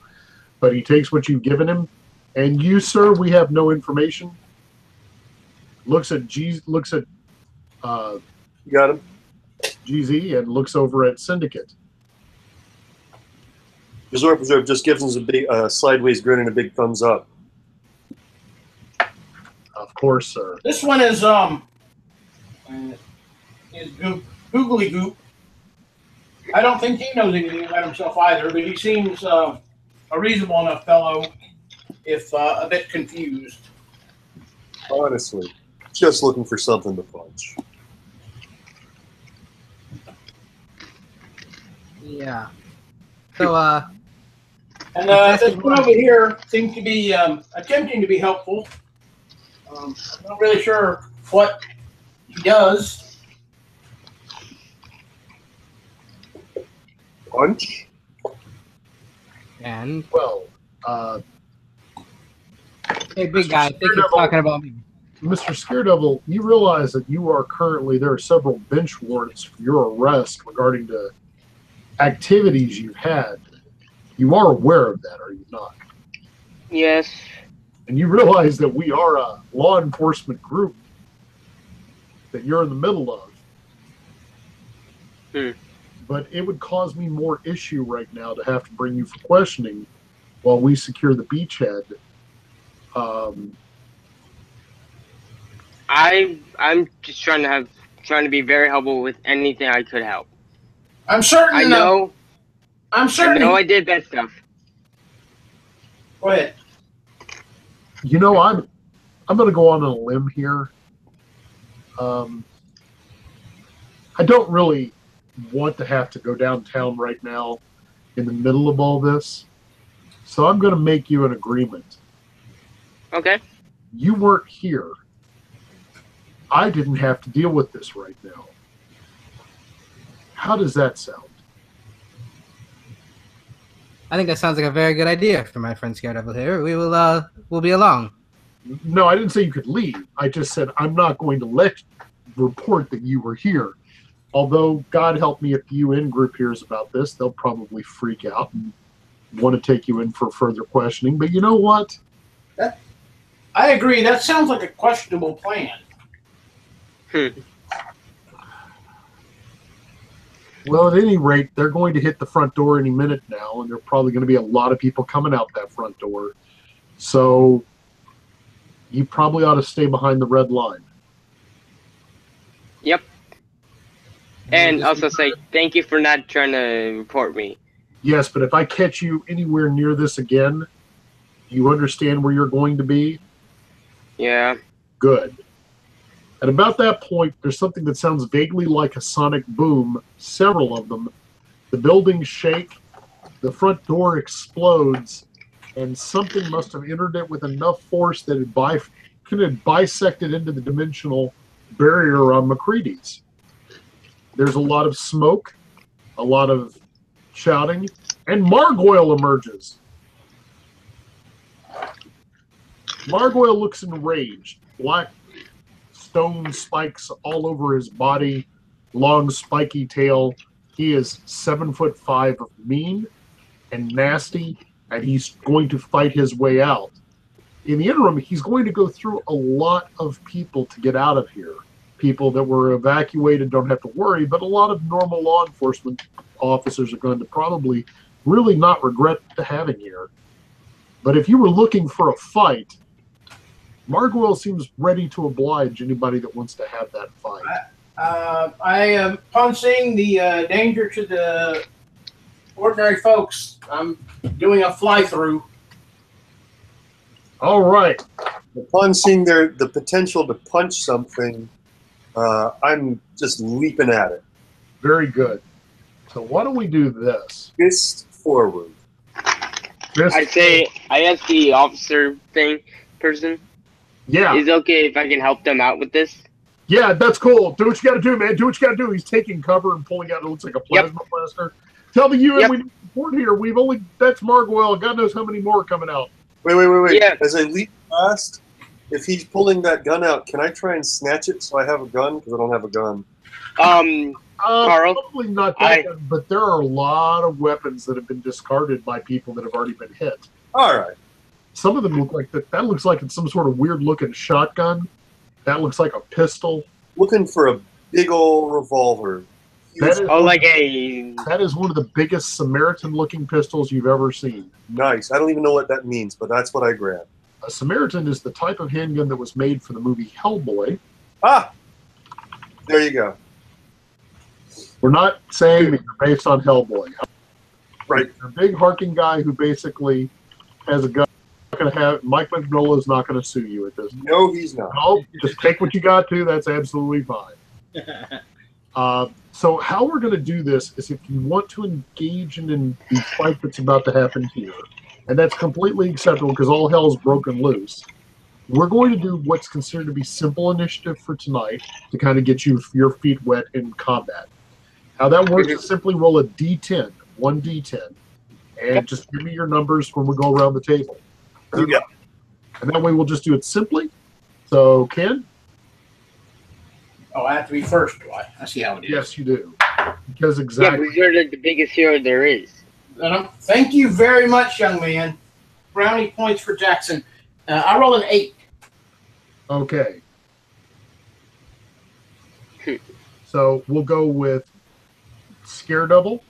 But he takes what you've given him. And you, sir, we have no information. Looks at You got him? GZ and looks over at Syndicate. Resort Preserve just gives us a big sideways grin and a big thumbs up. Of course, sir. This one is Googly Goop. I don't think he knows anything about himself either, but he seems a reasonable enough fellow, if a bit confused. Honestly, just looking for something to punch. Yeah. So, And this one over here seems to be attempting to be helpful. I'm not really sure what he does. Punch? and Well, hey, big guy, I think you're talking about me. Mr. Scaredevil, you realize that you are currently, there are several bench warrants for your arrest regarding the activities you've had. You are aware of that, are you not? Yes. And you realize that we are a law enforcement group. that you're in the middle of. Hmm. But it would cause me more issue right now to have to bring you for questioning while we secure the beachhead. I'm just trying to be very helpful with anything I could help. I'm certain. I know I did bad stuff. Go ahead. You know, I'm going to go on a limb here. I don't really want to have to go downtown right now in the middle of all this. So I'm going to make you an agreement. Okay. You weren't here. I didn't have to deal with this right now. How does that sound? I think that sounds like a very good idea for my friend Scaredevil here. We'll be along. No, I didn't say you could leave. I just said I'm not going to report that you were here. Although, God help me if the UN group hears about this, they'll probably freak out and want to take you in for further questioning. But you know what? I agree. That sounds like a questionable plan. Well, at any rate, they're going to hit the front door any minute now, and there are probably going to be a lot of people coming out that front door. So you probably ought to stay behind the red line. Yep. And also say thank you for not trying to report me. Yes, but if I catch you anywhere near this again, you understand where you're going to be? Yeah. Good. At about that point, there's something that sounds vaguely like a sonic boom, several of them. The buildings shake, the front door explodes, and something must have entered it with enough force that it could have bisected into the dimensional barrier on McCready's. There's a lot of smoke, a lot of shouting, and Margoyle emerges. Margoyle looks enraged. Black stone spikes all over his body, long spiky tail. He is 7'5" of mean and nasty, and he's going to fight his way out. In the interim, he's going to go through a lot of people to get out of here. People that were evacuated don't have to worry, but a lot of normal law enforcement officers are going to probably really not regret having here. But if you were looking for a fight, Margoyle seems ready to oblige anybody that wants to have that fight. Upon seeing the danger to the ordinary folks, I'm doing a fly-through. All right. Upon seeing the potential to punch something, I'm just leaping at it. Very good. So why don't we do this? Fist forward. I say, I asked the officer person. Yeah. Is it okay if I can help them out with this? Yeah, that's cool. Do what you got to do, man. Do what you got to do. He's taking cover and pulling out. It looks like a plasma blaster. Tell the UN we need support here. That's Margoyle. God knows how many more are coming out. Wait. Yeah. As I leap past, if he's pulling that gun out, can I try and snatch it so I have a gun? Because I don't have a gun. Carl, probably not that gun, but there are a lot of weapons that have been discarded by people that have already been hit. All right. Some of them look like that. That looks like it's some sort of weird-looking shotgun. That looks like a pistol. Looking for a big old revolver. That is one of the biggest Samaritan-looking pistols you've ever seen. Nice. I don't even know what that means, but that's what I grabbed. A Samaritan is the type of handgun that was made for the movie Hellboy. Ah! There you go. We're not saying that you're based on Hellboy. Right. A big harking guy who basically has a gun. Mike Mignola is not going to sue you at this point. No, he's not. No, just take what you got to. That's absolutely fine. So how we're going to do this is if you want to engage in the fight that's about to happen here, and that's completely acceptable because all hell's broken loose, we're going to do what's considered to be simple initiative for tonight to kind of get your feet wet in combat. How that works is simply roll a D10, 1d10, and just give me your numbers when we go around the table. You got it. And that way we'll just do it simply. So, Ken? Oh, I have to be first, do I? I see how it is. Yes, you do. Because exactly. Yeah, because you're the biggest hero there is. Thank you very much, young man. Brownie points for Jackson. I roll an 8. Okay. So we'll go with Scare Double.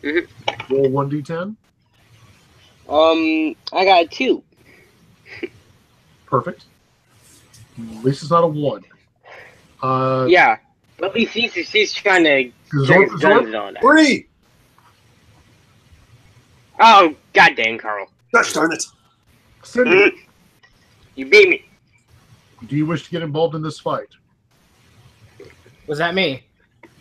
Mm-hmm. Roll 1d10. I got 2. Perfect. At least it's not a 1. Yeah. But at least he's trying to Zorp, his guns on that. 3. Oh, goddamn, Carl. Gosh darn it. Cindy, You beat me. do you wish to get involved in this fight? Was that me?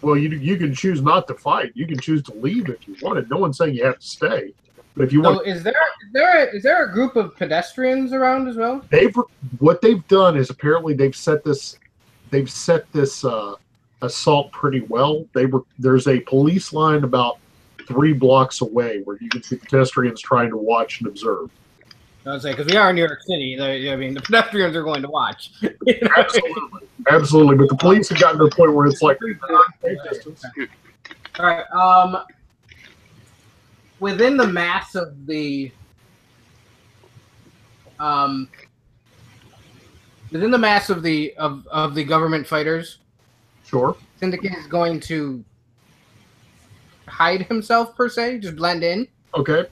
Well, you can choose not to fight. You can choose to leave if you wanted. No one's saying you have to stay. But if you So want, is there a group of pedestrians around as well? what they've done is apparently they've set this assault pretty well. There's a police line about 3 blocks away where you can see pedestrians trying to watch and observe. I was saying, because we are in New York City. I mean, the pedestrians are going to watch. Absolutely. But the police have gotten to the point where it's like safe distance. All right. Within the mass of the government fighters, Sure. Syndicate is going to hide himself per se, just blend in. Okay.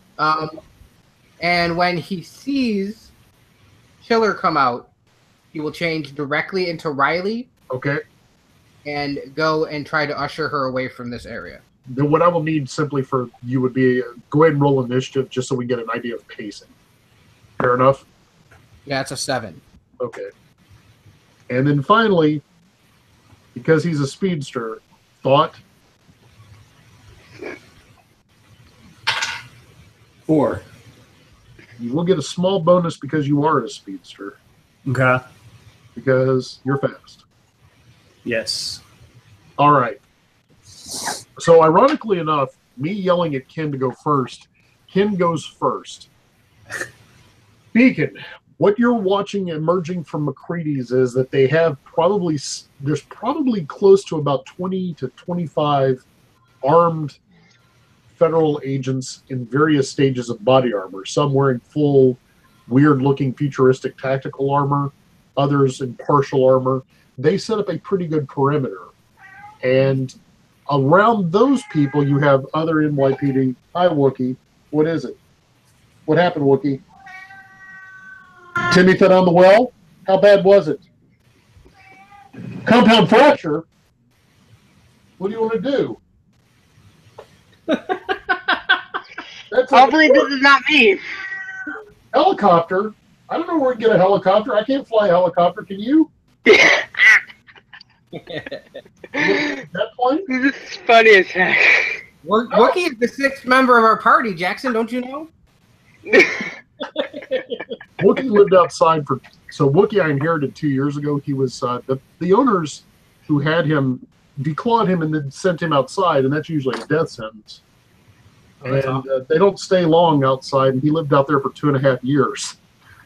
And when he sees Killer come out, he will change directly into Riley. Okay. And go and try to usher her away from this area. Then what I will need simply for you would be go ahead and roll initiative just so we get an idea of pacing. Fair enough? Yeah, it's a 7. Okay. And then finally, because he's a speedster, Thought. 4. You will get a small bonus because you are a speedster. Okay. Because you're fast. Yes. All right. So ironically enough, me yelling at Ken to go first, Ken goes first. Beacon, what you're watching emerging from McCready's is that they have there's probably close to about 20 to 25 armed federal agents in various stages of body armor, some wearing full, weird-looking futuristic tactical armor, others in partial armor. They set up a pretty good perimeter. And around those people, you have other NYPD. Hi, Wookie. What is it? What happened, Wookie? Timmy fell down the well? How bad was it? Compound fracture? What do you want to do? That's Hopefully this is not me. Helicopter? I don't know where to get a helicopter. I can't fly a helicopter. Can you? That plane? This is funny as heck. Wookie is the 6th member of our party, Jackson. Don't you know? Wookie lived outside so Wookie I inherited 2 years ago. He was the owners who had him declawed him and then sent him outside, and that's usually a death sentence. And they don't stay long outside, and he lived out there for 2.5 years.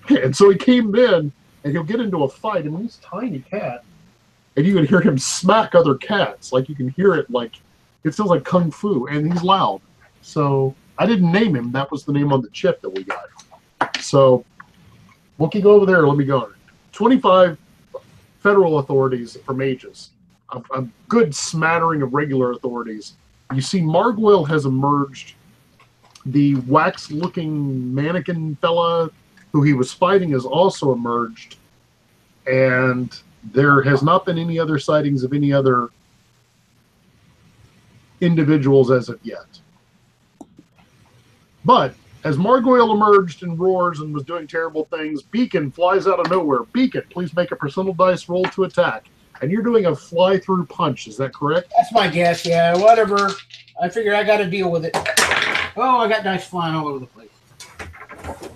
And so he came in, and he'll get into a fight, and he's a tiny cat, and you can hear him smack other cats. Like, you can hear it, like, it sounds like kung fu, and he's loud. So I didn't name him. That was the name on the chip that we got. So, Wookie, go over there. Let me go. 25 federal authorities from Aegis. A good smattering of regular authorities. You see Margoyle has emerged. The wax-looking mannequin fella who he was fighting has also emerged. And there has not been any other sightings of any other individuals as of yet. But as Margoyle emerged and roars and was doing terrible things, Beacon flies out of nowhere. Beacon, please make a percentile dice roll to attack. And you're doing a fly-through punch, is that correct? That's my guess, yeah. Whatever. I figure I got to deal with it. Oh, I got dice flying all over the place.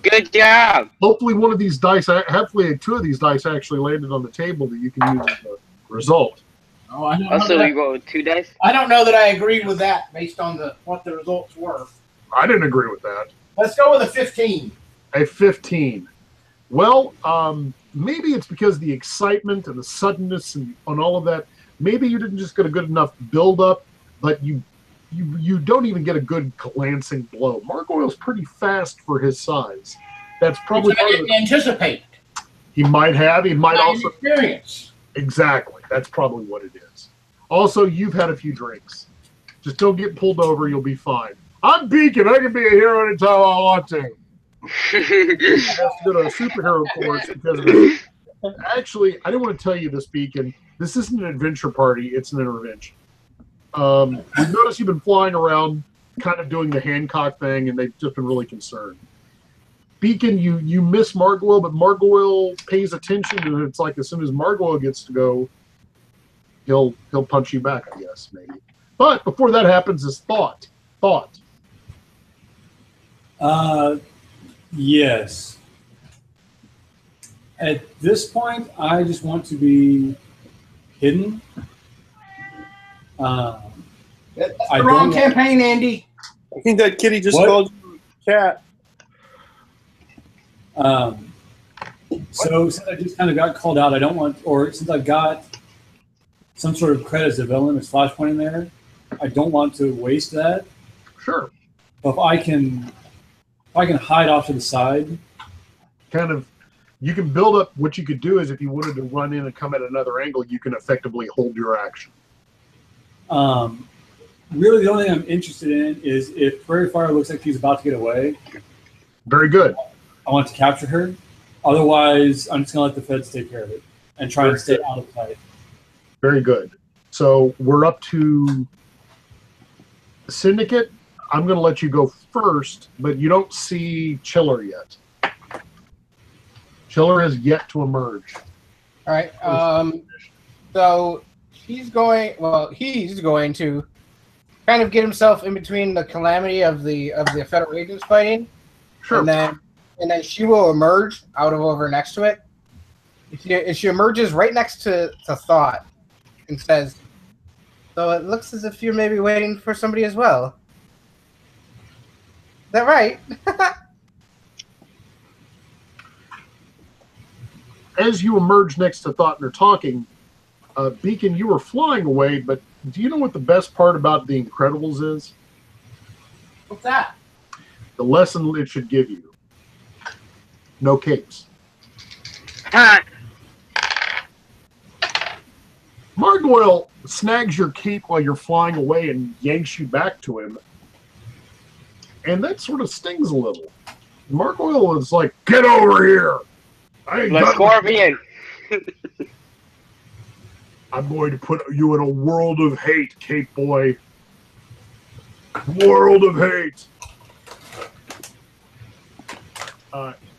Good job. Hopefully one of these dice, hopefully 2 of these dice actually landed on the table that you can use as a result. Oh, I don't Also, know we rolled 2 dice. I don't know that I agree with that based on what the results were. I didn't agree with that. Let's go with a 15. A 15. Well, maybe it's because the excitement and the suddenness and all of that. Maybe you didn't just get a good enough build-up, but you don't even get a good glancing blow. Margoyle's pretty fast for his size. That's probably I didn't anticipate. He might have. He might also experience. Exactly. That's probably what it is. Also, you've had a few drinks. Just don't get pulled over. You'll be fine. I'm Beacon. I can be a hero anytime I want to. He has to go to a superhero course because of this. Actually, I didn't want to tell you this, Beacon. This isn't an adventure party. It's an intervention. We've noticed you've been flying around kind of doing the Hancock thing, and they've just been really concerned. Beacon, you miss Margoyle, but Margoyle pays attention, and it's like as soon as Margoyle gets to go, he'll punch you back, I guess, maybe. But before that happens is thought. Thought. Yes. At this point, I just want to be hidden. That's the wrong campaign, Andy. I think that kitty just called you a cat. So since I just kind of got called out, I don't want, or since I got some sort of credit as a villain, as Flashpoint in there, I don't want to waste that. Sure. But if I can hide off to the side, kind of, you can build up. What you could do is if you wanted to run in and come at another angle, you can effectively hold your action. Really, the only thing I'm interested in is if Prairie Fire looks like she's about to get away. Very good. I want to capture her. Otherwise, I'm just going to let the feds take care of it and try and stay out of sight. Very good. So we're up to Syndicate. I'm going to let you go first, but you don't see Chiller yet. Chiller has yet to emerge. All right. So he's going to kind of get himself in between the calamity of the federal agents fighting. Sure. And then she will emerge out of over next to it. If she emerges right next to Thought and says, "So it looks as if you're maybe waiting for somebody as well. Is that right?" As you emerge next to Thought and they're talking, Beacon, you were flying away, but do you know what the best part about The Incredibles is? What's that? The lesson it should give you. No capes. Margoyle snags your cape while you're flying away and yanks you back to him. And that sort of stings a little. Margoyle is like, "Get over here! The Scorpion! I'm going to put you in a world of hate, Cape Boy. World of hate."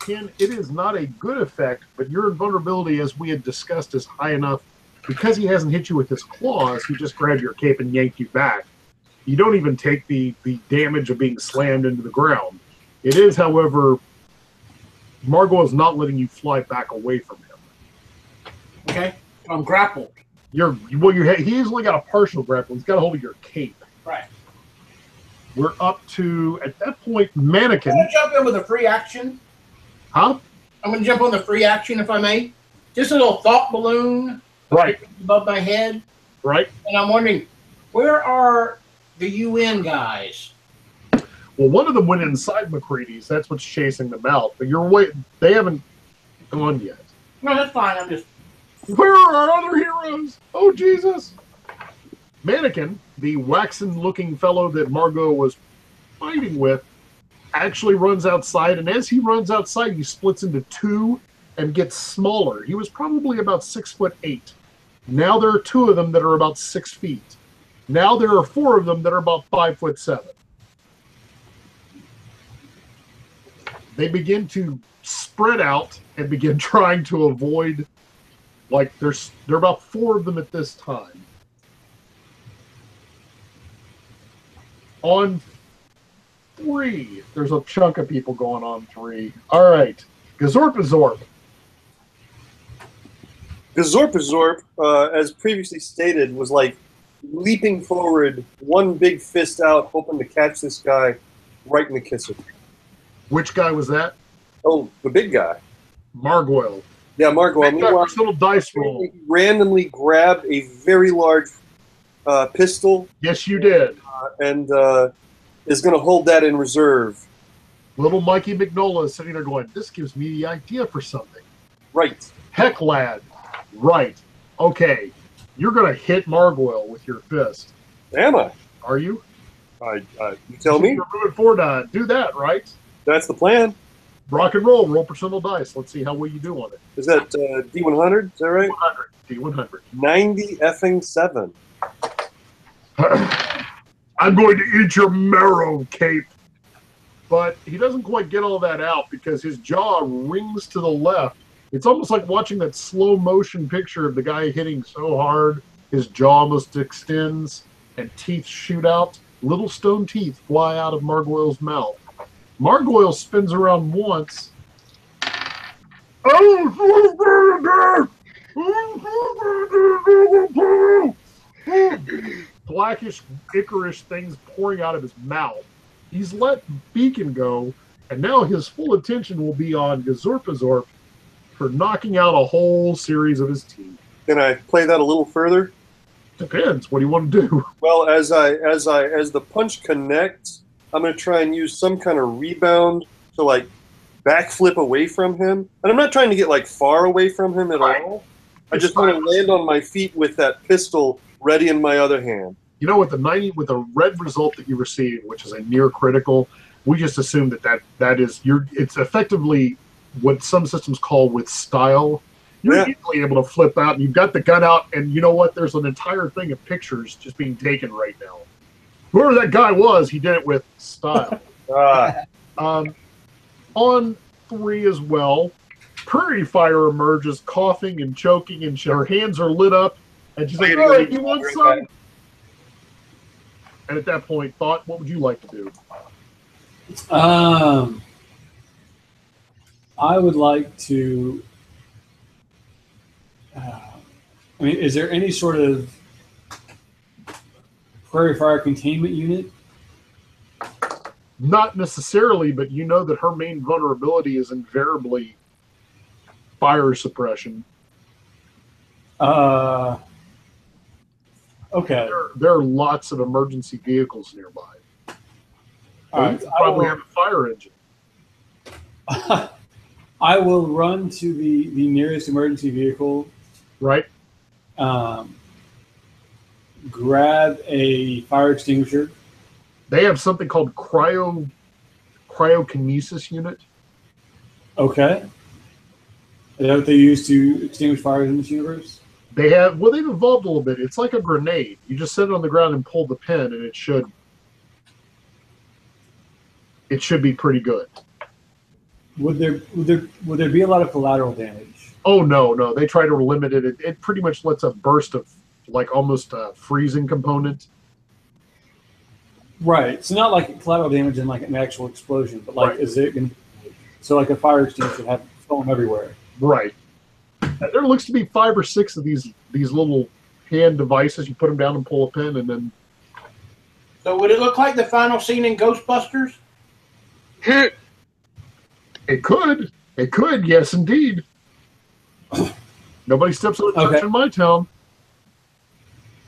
Ken, it is not a good effect, but your invulnerability, as we had discussed, is high enough. Because he hasn't hit you with his claws, he just grabbed your cape and yanked you back. You don't even take the damage of being slammed into the ground. It is, however, Margot is not letting you fly back away from him. Okay, I'm grappled. He's only got a partial grapple. He's got a hold of your cape. Right. We're up to, at that point, Mannequin. I'm going to jump in with a free action. Huh? I'm going to jump on the free action, if I may. Just a little thought balloon. Right. Above my head. Right. And I'm wondering, where are the UN guys? Well, one of them went inside McCready's. That's what's chasing them out. But they haven't gone yet. No, that's fine. I'm just... Where are our other heroes? Oh, Jesus. Mannequin, the waxen-looking fellow that Margot was fighting with, actually runs outside. And as he runs outside, he splits into two and gets smaller. He was probably about 6'8". Now there are two of them that are about 6 feet. Now there are four of them that are about 5'7". They begin to spread out and begin trying to avoid. Like there are about four of them at this time. On 3, there's a chunk of people going on 3. All right, Gazorpazorp. Gazorpazorp, as previously stated, was like leaping forward, one big fist out, hoping to catch this guy right in the kisser. Which guy was that? Oh, the big guy. Margoyle. Yeah, Margoyle. First little dice roll. He randomly grabbed a very large pistol. Yes, you did. And is going to hold that in reserve. Little Mikey McNola is sitting there going, "This gives me the idea for something." Right. Heck, lad. Right. Okay. You're going to hit Margoyle with your fist. Am I? Are you? You tell me. You're moving forward to do that, right? That's the plan. Rock and roll. Roll percentile dice. Let's see how well you do on it. Is that D100? Is that right? D100. 90 effing 7. I'm going to eat your marrow, Cape. But he doesn't quite get all that out because his jaw rings to the left. It's almost like watching that slow motion picture of the guy hitting so hard his jaw almost extends and teeth shoot out. Little stone teeth fly out of Margoyle's mouth. Margoyle spins around once. Blackish, Icarish things pouring out of his mouth. He's let Beacon go, and now his full attention will be on Gazorpazorp for knocking out a whole series of his team. Can I play that a little further? Depends. What do you want to do? Well, as the punch connects, I'm going to try and use some kind of rebound to like backflip away from him. And I'm not trying to get like far away from him at all. I just want to land on my feet with that pistol ready in my other hand. You know, with the red result that you receive, which is a near critical, we just assume that is it's effectively what some systems call with style. You're easily able to flip out, and you've got the gun out, and you know what? There's an entire thing of pictures just being taken right now. Whoever that guy was, he did it with style. On 3 as well, Prairie Fire emerges, coughing and choking, and her hands are lit up, and she's like, all right, you want some? And at that point, Thought, what would you like to do? I would like to... I mean, is there any sort of Prairie Fire containment unit? Not necessarily, but you know that her main vulnerability is invariably fire suppression. Okay. There are lots of emergency vehicles nearby. All right. You probably have a fire engine. I will run to the nearest emergency vehicle. Right. Grab a fire extinguisher. They have something called cryokinesis unit. Okay. Is that what they use to extinguish fires in this universe? They've evolved a little bit. It's like a grenade. You just set it on the ground and pull the pin, and it should be pretty good. Would there be a lot of collateral damage? Oh no. They try to limit it. It pretty much lets a burst of like almost a freezing component. Right. So not like collateral damage in like an actual explosion, but like is it going? So like a fire extinguisher would have foam everywhere. Right. There looks to be 5 or 6 of these little hand devices. You put them down and pull a pin, and then. So would it look like the final scene in Ghostbusters? It could. It could. Yes, indeed. Nobody steps on a church in my town.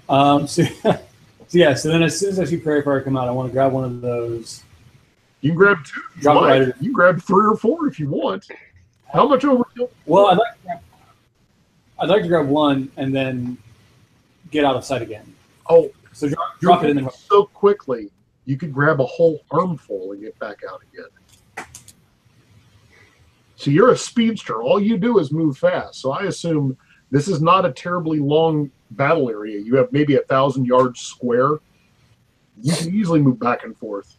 So then as soon as I see Prairie Fire come out, I want to grab one of those. You can grab 2. You can grab 3 or 4 if you want. How much overkill? Well, I'd like to grab 1 and then get out of sight again. Oh, so drop it in there so quickly. You could grab a whole armful and get back out again. So you're a speedster. All you do is move fast. So I assume this is not a terribly long battle area. You have maybe 1,000 yards square. You can easily move back and forth.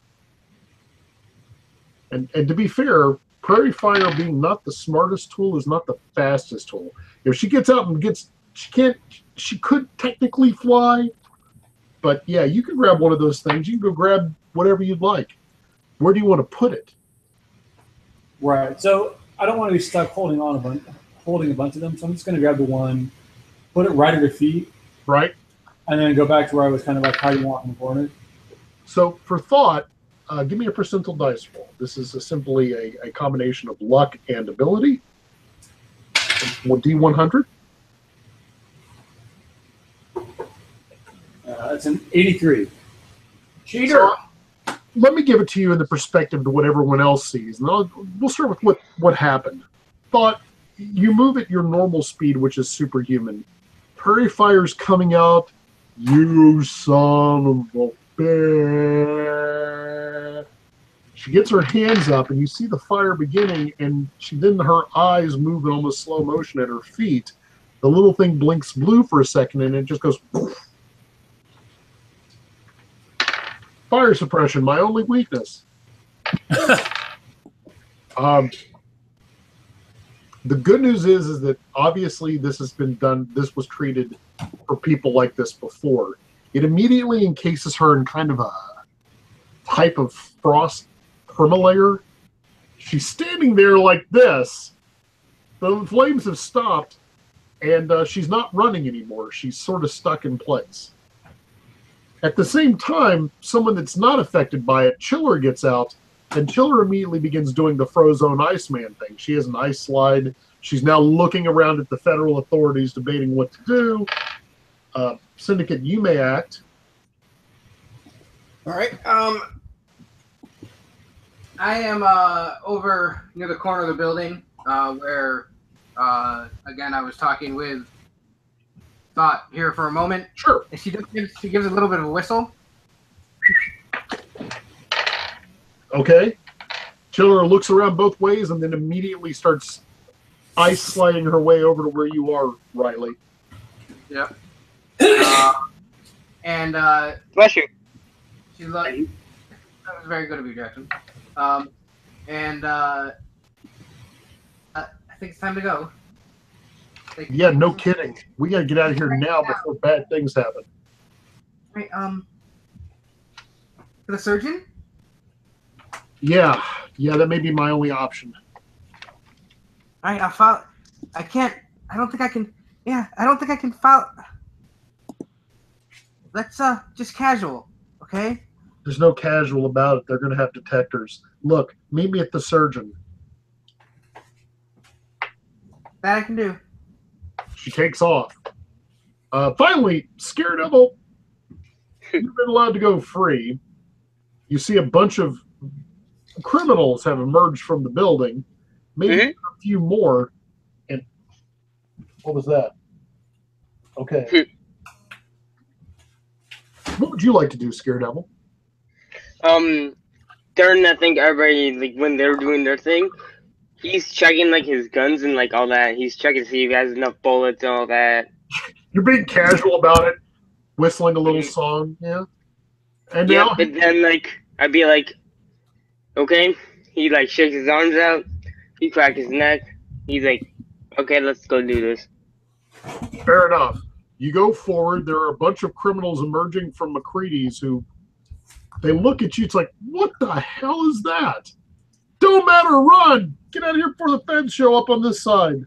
And to be fair, Prairie Fire being not the smartest tool is not the fastest tool. If she gets out and she could technically fly, but yeah, you can grab one of those things. You can go grab whatever you'd like. Where do you want to put it? Right. So I don't want to be stuck holding a bunch of them. So I'm just going to grab the one, put it right at her feet. Right. And then go back to where I was kind of like hiding off in the corner. So for Thought, give me a percentile dice roll. This is simply a combination of luck and ability. D100. It's an 83. Cheater. So, let me give it to you in the perspective of what everyone else sees. And we'll start with what happened. Thought, you move at your normal speed, which is superhuman, Prairie fire's coming out. You son of a bitch. She gets her hands up, and you see the fire beginning, and then her eyes move in almost slow motion at her feet. The little thing blinks blue for a second, and it just goes poof. Fire suppression, my only weakness. The good news is that obviously this has been done. This was treated for people like this before. It immediately encases her in kind of a type of frost permalayer. She's standing there like this. The flames have stopped, and she's not running anymore. She's sort of stuck in place. At the same time, someone that's not affected by it, Chiller, gets out, and Chiller immediately begins doing the Frozone Iceman thing. She has an ice slide. She's now looking around at the federal authorities, debating what to do. Syndicate, you may act. All right. I am over near the corner of the building where, again, I was talking with Thought here for a moment. Sure. And she gives a little bit of a whistle. Okay. Chiller looks around both ways and then immediately starts ice sliding her way over to where you are, Riley. Yep. And Bless you. she's like, that was very good of you, Jackson. I think it's time to go. Yeah, no kidding. We gotta get out of here now before bad things happen. Wait, for the surgeon? Yeah, that may be my only option. All right, I'll follow. I can't. I don't think I can. Yeah, I don't think I can follow. Let's just casual, okay? There's no casual about it. They're gonna have detectors. Look, meet me at the surgeon. That I can do. She takes off. Finally, Scaredevil, you've been allowed to go free. You see a bunch of criminals have emerged from the building. Maybe a few more. And what was that? Okay. What would you like to do, Scaredevil? During I think everybody, like when they're doing their thing, he's checking like his guns and like all that. He's checking to see if he has enough bullets and all that. You're being casual about it, whistling a little song, yeah. And Yeah, now, but then like I'd be like, okay. He like shakes his arms out. He cracks his neck. He's like, okay, let's go do this. fair enough. You go forward. There are a bunch of criminals emerging from McCready's who they look at you. It's like, what the hell is that? Don't matter, run! Get out of here before the feds show up on this side.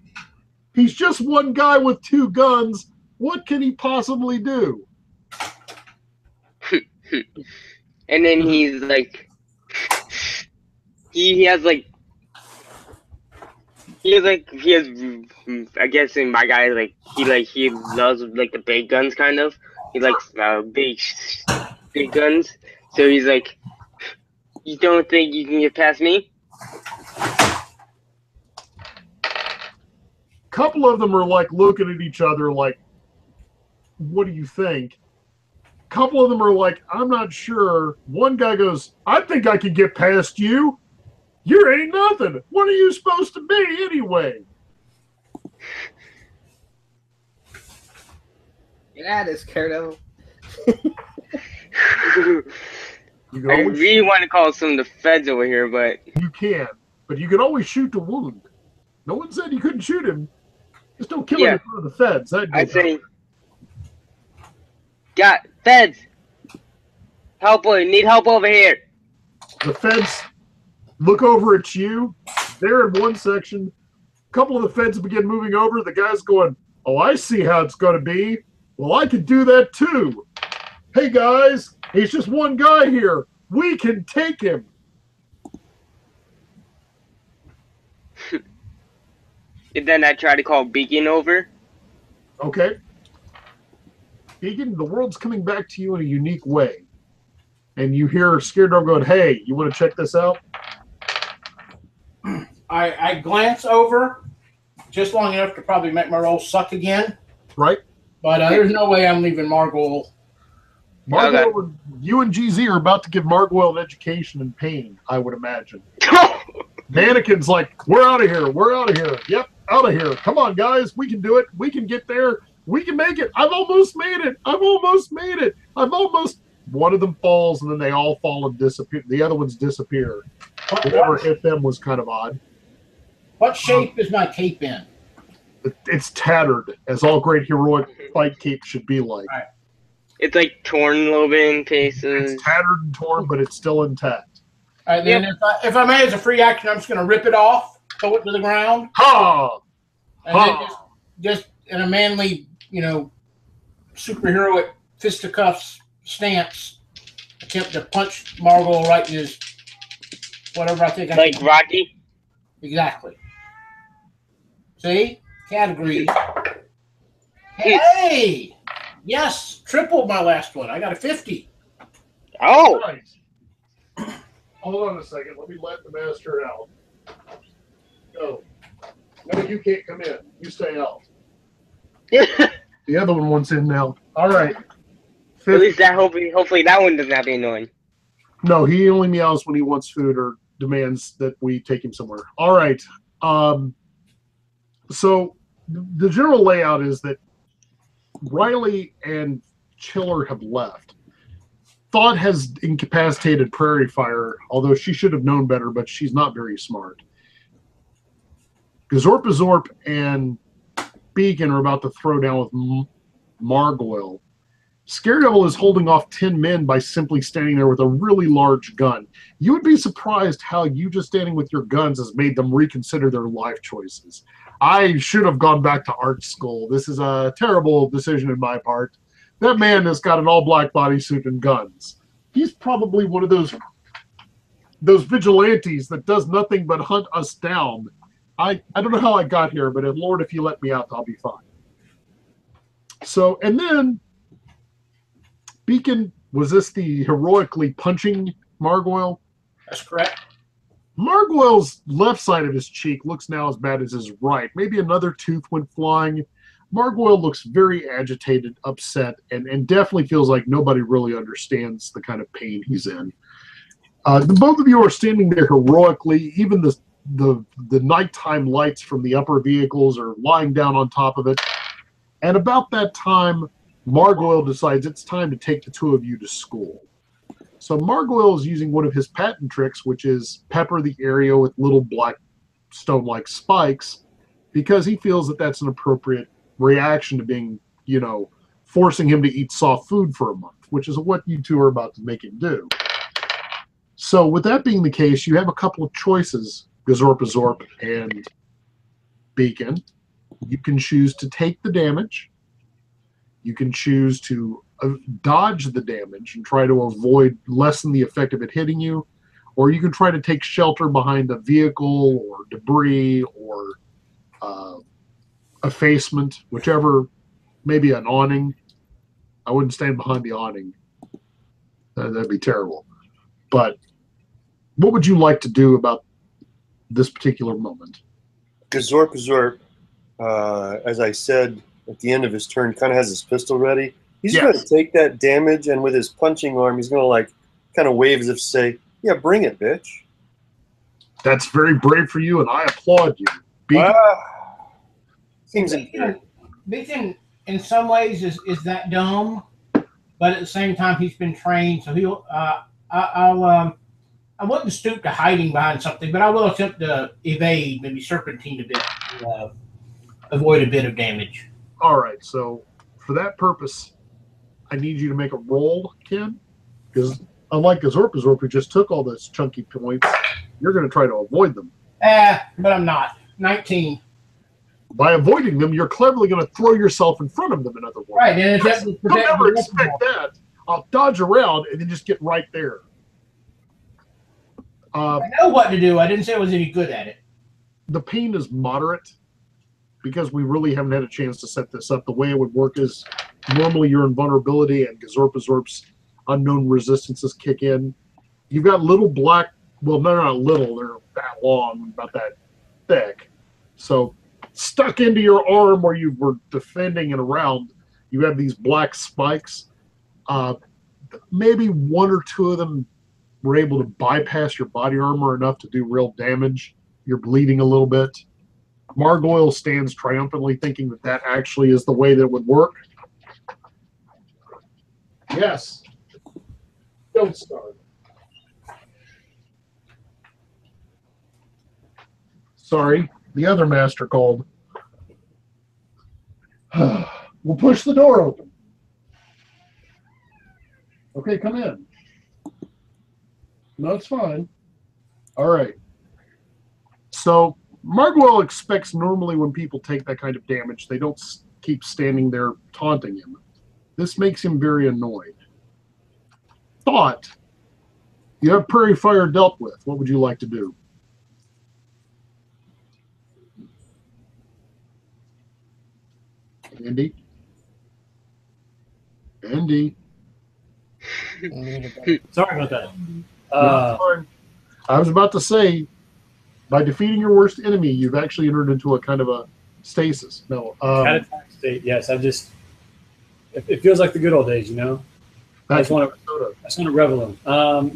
He's just one guy with two guns. What can he possibly do? And then he's like, he has, I guess in my guy, he loves like the big guns kind of. He likes big guns. So he's like, you don't think you can get past me? Couple of them are like looking at each other like, what do you think? Couple of them are like, I'm not sure. One guy goes, I think I can get past you. You ain't nothing. What are you supposed to be anyway? Get at it, Scaredevil. I really want to call some of the feds over here, but you can. But you can always shoot to wound. No one said you couldn't shoot him. Just don't kill him in front of the feds. I'd say, got feds. Help! Need help over here. The feds look over at you. They're in one section. A couple of the feds begin moving over. The guy's going, oh, I see how it's going to be. Well, I could do that too. Hey, guys, he's just one guy here. We can take him. And then I try to call Beacon over. Okay. Beacon, the world's coming back to you in a unique way. And you hear Scared Dog going, hey, you want to check this out? I glance over just long enough to probably make my roll suck again. Right. But there's no way I'm leaving Margol. Margol, you and GZ are about to give Margol an education in pain, I would imagine. Mannequin's like, we're out of here. We're out of here. Yep, out of here. Come on, guys. We can do it. We can get there. We can make it. I've almost made it. I've almost made it. I've almost. One of them falls, and then they all fall and disappear. The other ones disappear. Whatever hit them was kind of odd. What shape is my cape in? It's tattered, as all great heroic fight capes should be like. Right. It's like torn a little bit in places. It's tattered and torn, but it's still intact. All right, then if I may, as a free action, I'm just going to rip it off, throw it to the ground. Ha! And then just in a manly, superheroic fisticuffs stance, attempt to punch Margol right in his whatever I think I like Rocky? Exactly. See? Categories. Hey! Yes, tripled my last one. I got a 50. Oh! Nice. Hold on a second. Let me let the master out. Go. No, you can't come in. You stay out. The other one wants in now. All right. At least that hopefully that one doesn't have to be annoying. No, he only meows when he wants food or demands that we take him somewhere. All right. So the general layout is that Riley and Chiller have left. Thought has incapacitated Prairie Fire, although she should have known better, but she's not very smart. Gazorpazorp and Beacon are about to throw down with Margol. Scaredevil is holding off 10 men by simply standing there with a really large gun. You would be surprised how you just standing with your guns has made them reconsider their life choices. I should have gone back to art school. This is a terrible decision on my part. That man has got an all-black bodysuit and guns. He's probably one of those vigilantes that does nothing but hunt us down. I don't know how I got here, but Lord, if you let me out, I'll be fine. So, and then Beacon, was this the heroically punching Margol? That's correct. Margol's left side of his cheek looks now as bad as his right. Maybe another tooth went flying. Margol looks very agitated, upset, and definitely feels like nobody really understands the kind of pain he's in. The both of you are standing there heroically. Even the nighttime lights from the upper vehicles are lying down on top of it. And about that time, Margol decides it's time to take the two of you to school. So Margol is using one of his patent tricks, which is pepper the area with little black stone-like spikes, because he feels that that's an appropriate reaction to being, forcing him to eat soft food for a month, which is what you two are about to make him do. So with that being the case, you have a couple of choices, Gazorpazorp and Beacon. You can choose to take the damage. You can choose to dodge the damage and try to lessen the effect of it hitting you, or you can try to take shelter behind a vehicle or debris or effacement, whichever, maybe an awning. I wouldn't stand behind the awning. That'd be terrible. But what would you like to do about this particular moment? Gazorpazorp, as I said at the end of his turn, kind of has his pistol ready. He's going to take that damage, and with his punching arm, he's going to kind of wave as if to say, "Yeah, bring it, bitch." That's very brave for you, and I applaud you. Seems unfair. Beacon, in some ways, is that dumb, but at the same time, he's been trained, so he'll. I wouldn't stoop to hiding behind something, but I will attempt to evade, maybe serpentine a bit, to avoid a bit of damage. All right, so for that purpose, I need you to make a roll, Ken, because unlike Gazorpazorp, who just took all those chunky points, you're going to try to avoid them. But I'm not. 19. By avoiding them, you're cleverly going to throw yourself in front of them, in other words. Right, and you'll never expect that. I'll dodge around and then just get right there. I know what to do. I didn't say I was any good at it. The pain is moderate because we really haven't had a chance to set this up. The way it would work is normally you're in vulnerability and Gazorpazorp's unknown resistances kick in. You've got little black, well, no, not little, they're that long, about that thick. So stuck into your arm where you were defending and around, you have these black spikes. Maybe one or two of them were able to bypass your body armor enough to do real damage. You're bleeding a little bit. Margoyle stands triumphantly thinking that that actually is the way that it would work. Yes. Don't start. Sorry, the other master called. We'll push the door open. Okay, come in. No, it's fine. All right. So Margoyle expects normally when people take that kind of damage, they don't keep standing there taunting him. This makes him very annoyed. Thought, you have Prairie Fire dealt with. What would you like to do? Andy? Andy? Sorry about that. I was about to say, by defeating your worst enemy, you've actually entered into a kind of a stasis. No. Catatonic state, yes. It feels like the good old days, you know? I just want to revel in. No.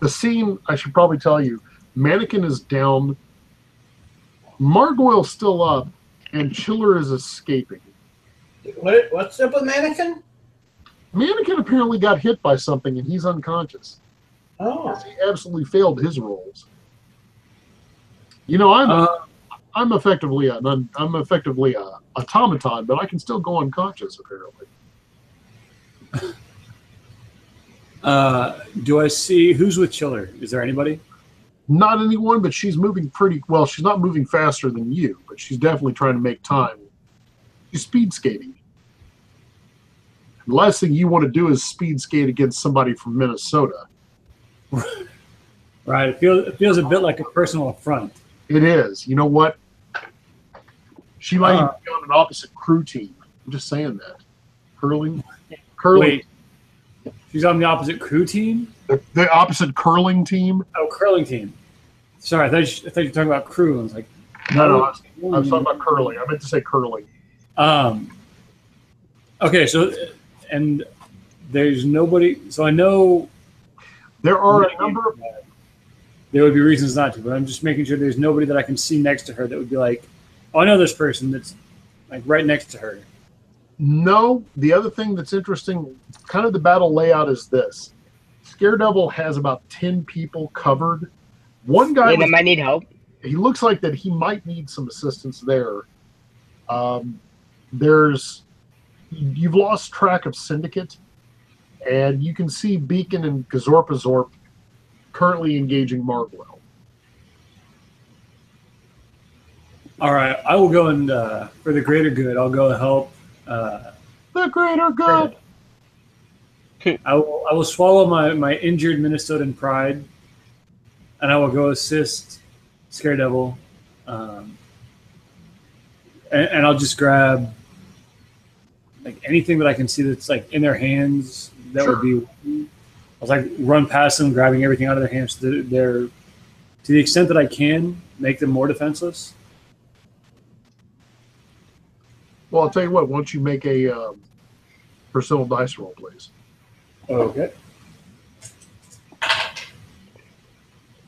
The scene, I should probably tell you, Mannequin is down, Margoyle's still up, and Chiller is escaping. What's up with Mannequin? Mannequin apparently got hit by something, and he's unconscious. Oh. He absolutely failed his roles. You know, I'm effectively a automaton, but I can still go unconscious apparently. Do I see who's with Chiller? Is there anybody? Not anyone, but she's moving pretty well. She's not moving faster than you, but she's definitely trying to make time. She's speed skating. The last thing you want to do is speed skate against somebody from Minnesota. Right. It feels a bit like a personal affront. It is. You know what? She might even be on an opposite crew team. I'm just saying that. Curling. Wait. She's on the opposite crew team? The opposite curling team. Oh, curling team. Sorry, I thought you were talking about crew. I was like, no, I was talking about curling. I meant to say curling. Okay, so, and there's nobody, so I know there are a number of. There would be reasons not to, but I'm just making sure there's nobody that I can see next to her that would be like, oh, I know this person that's like right next to her. No, the other thing that's interesting, kind of the battle layout is this. Scaredevil has about 10 people covered. One guy might need help. He looks like that he might need some assistance there. You've lost track of Syndicate, and you can see Beacon and Gazorpazorp currently engaging Margoyle. All right, I will go and for the greater good, I'll go help. The greater good. I will swallow my injured Minnesotan pride, and I will go assist Scaredevil, and I'll just grab like anything that I can see that's like in their hands that would be. I'll like run past them, grabbing everything out of their hands. So they're to the extent that I can make them more defenseless. Well, I'll tell you what. Why don't you make a personal dice roll, please? Okay.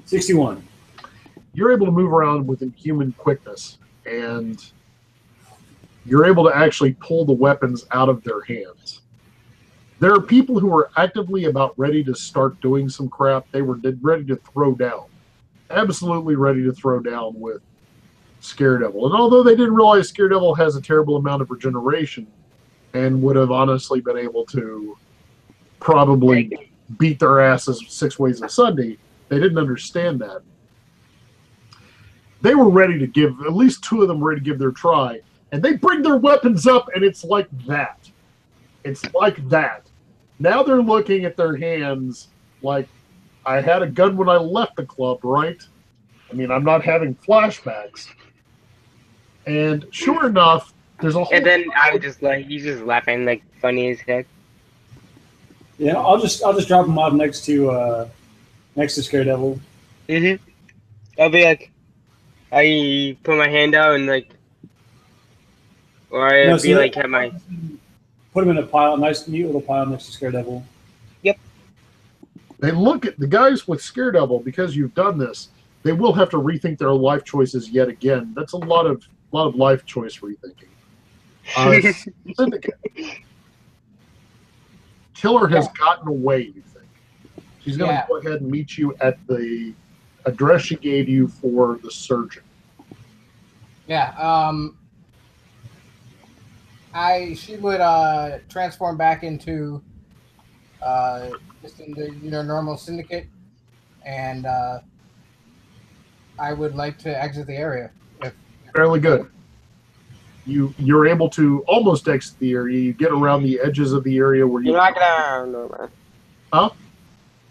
61. You're able to move around with inhuman quickness, and you're able to actually pull the weapons out of their hands. There are people who are actively about ready to start doing some crap. They were ready to throw down. Absolutely ready to throw down with Scaredevil. And although they didn't realize Scaredevil has a terrible amount of regeneration and would have honestly been able to probably beat their asses 6 ways a Sunday, they didn't understand that. They were ready to give, at least 2 of them were ready to give their try, and they bring their weapons up, and it's like that. It's like that. Now they're looking at their hands like, I had a gun when I left the club, right? I mean, I'm not having flashbacks. And sure enough, there's a whole... And then I'm just like, he's just laughing like funny as heck. Yeah, I'll just drop him off next to next to Scaredevil. I'll be like, I put my hand out and like, or I'd be like, have my. Put him in a pile, nice neat little pile next to Scaredevil. Yep. They look at the guys with Scaredevil because you've done this. They will have to rethink their life choices yet again. That's a lot of life choice rethinking. Syndicate. Killer has gotten away, you think. She's going to go ahead and meet you at the address she gave you for the surgeon. Yeah. She would transform back into just in the normal Syndicate, and I would like to exit the area. Fairly good. You're able to almost exit the area. You get around the edges of the area where You're not gonna. No, man. Huh?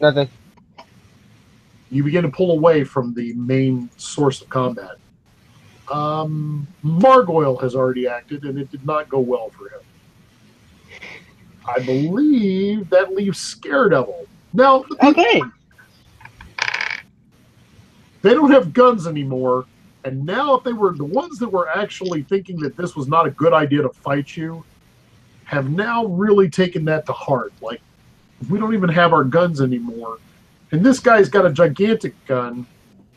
Nothing. You begin to pull away from the main source of combat. Margoyle has already acted, and it did not go well for him. I believe that leaves Scaredevil. Now, Okay. They don't have guns anymore, and now if they were the ones that were actually thinking that this was not a good idea to fight you, have now really taken that to heart. Like, we don't even have our guns anymore, and this guy's got a gigantic gun.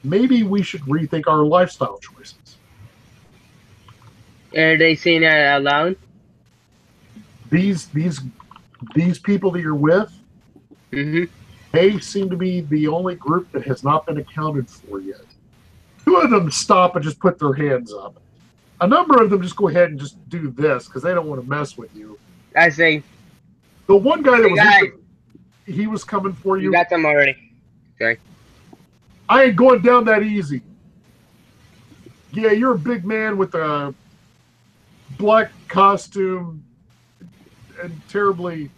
Maybe we should rethink our lifestyle choices. Are they saying that out loud? These people that you're with, they seem to be the only group that has not been accounted for yet. Two of them stop and just put their hands up. A number of them just go ahead and just do this because they don't want to mess with you. I say. The one guy that was he was coming for you. You got them already. Sorry. I ain't going down that easy. Yeah, you're a big man with a black costume and terribly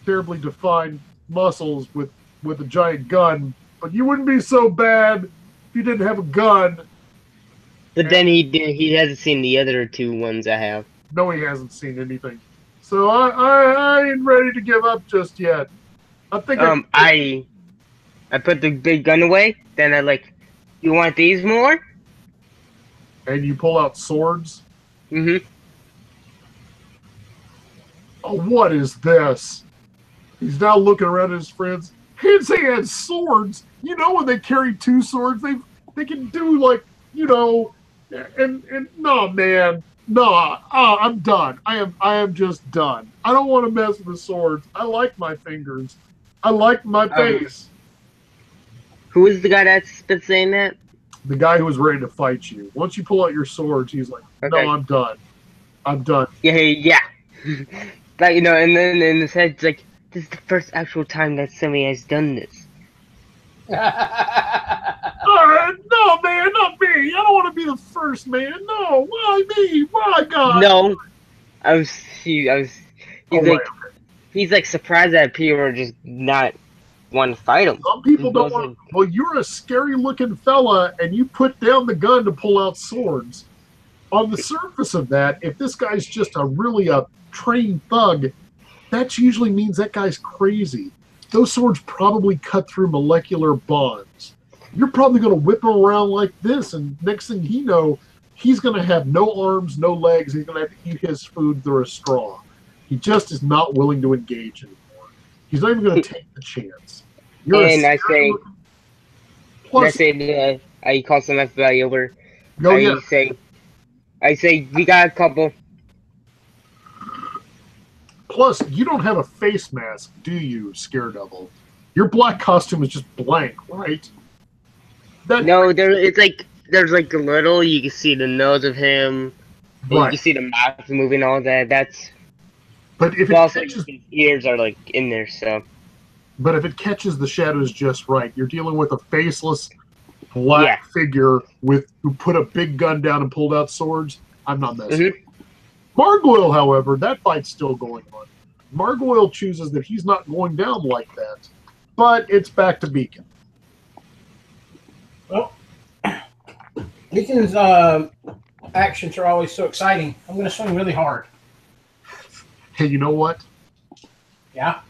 defined muscles with a giant gun, but you wouldn't be so bad if you didn't have a gun. But then he hasn't seen the other two ones I have. No, he hasn't seen anything. So I ain't ready to give up just yet. I think I put the big gun away. Then I like, you want these more? And you pull out swords. Oh, what is this? He's now looking around at his friends. He didn't say he had swords. You know, when they carry two swords, they can do like, and no, man, no, I'm done. I am just done. I don't want to mess with the swords. I like my fingers. I like my face. Who is the guy that's been saying that? The guy who was ready to fight you. Once you pull out your swords, he's like, no, I'm done. I'm done. Yeah. Like, and then in his head, it's like, this is the first actual time that somebody has done this. No, man, not me. I don't want to be the first man. No, why me? Why God? No, he's like surprised that people are just not want to fight him. Some people don't want. Well, you're a scary-looking fella, and you put down the gun to pull out swords. On the surface of that, if this guy's just a trained thug, that usually means that guy's crazy. Those swords probably cut through molecular bonds. You're probably going to whip him around like this, and next thing he know, he's going to have no arms, no legs. He's going to have to eat his food through a straw. He just is not willing to engage anymore. He's not even going to take the chance. I call some FBI over. I say, we got a couple. Plus, you don't have a face mask, do you, Scaredevil? Your black costume is just blank, right? There's like a little. You can see the nose of him. Right. You can see the mouth moving, all that. But if his ears are like in there, so. But if it catches the shadows just right, you're dealing with a faceless black figure who put a big gun down and pulled out swords. I'm not messing. Margoyle, however, that fight's still going on. Margoyle chooses that he's not going down like that, but it's back to Beacon. Well, Beacon's actions are always so exciting. I'm going to swing really hard. Hey, you know what? Yeah?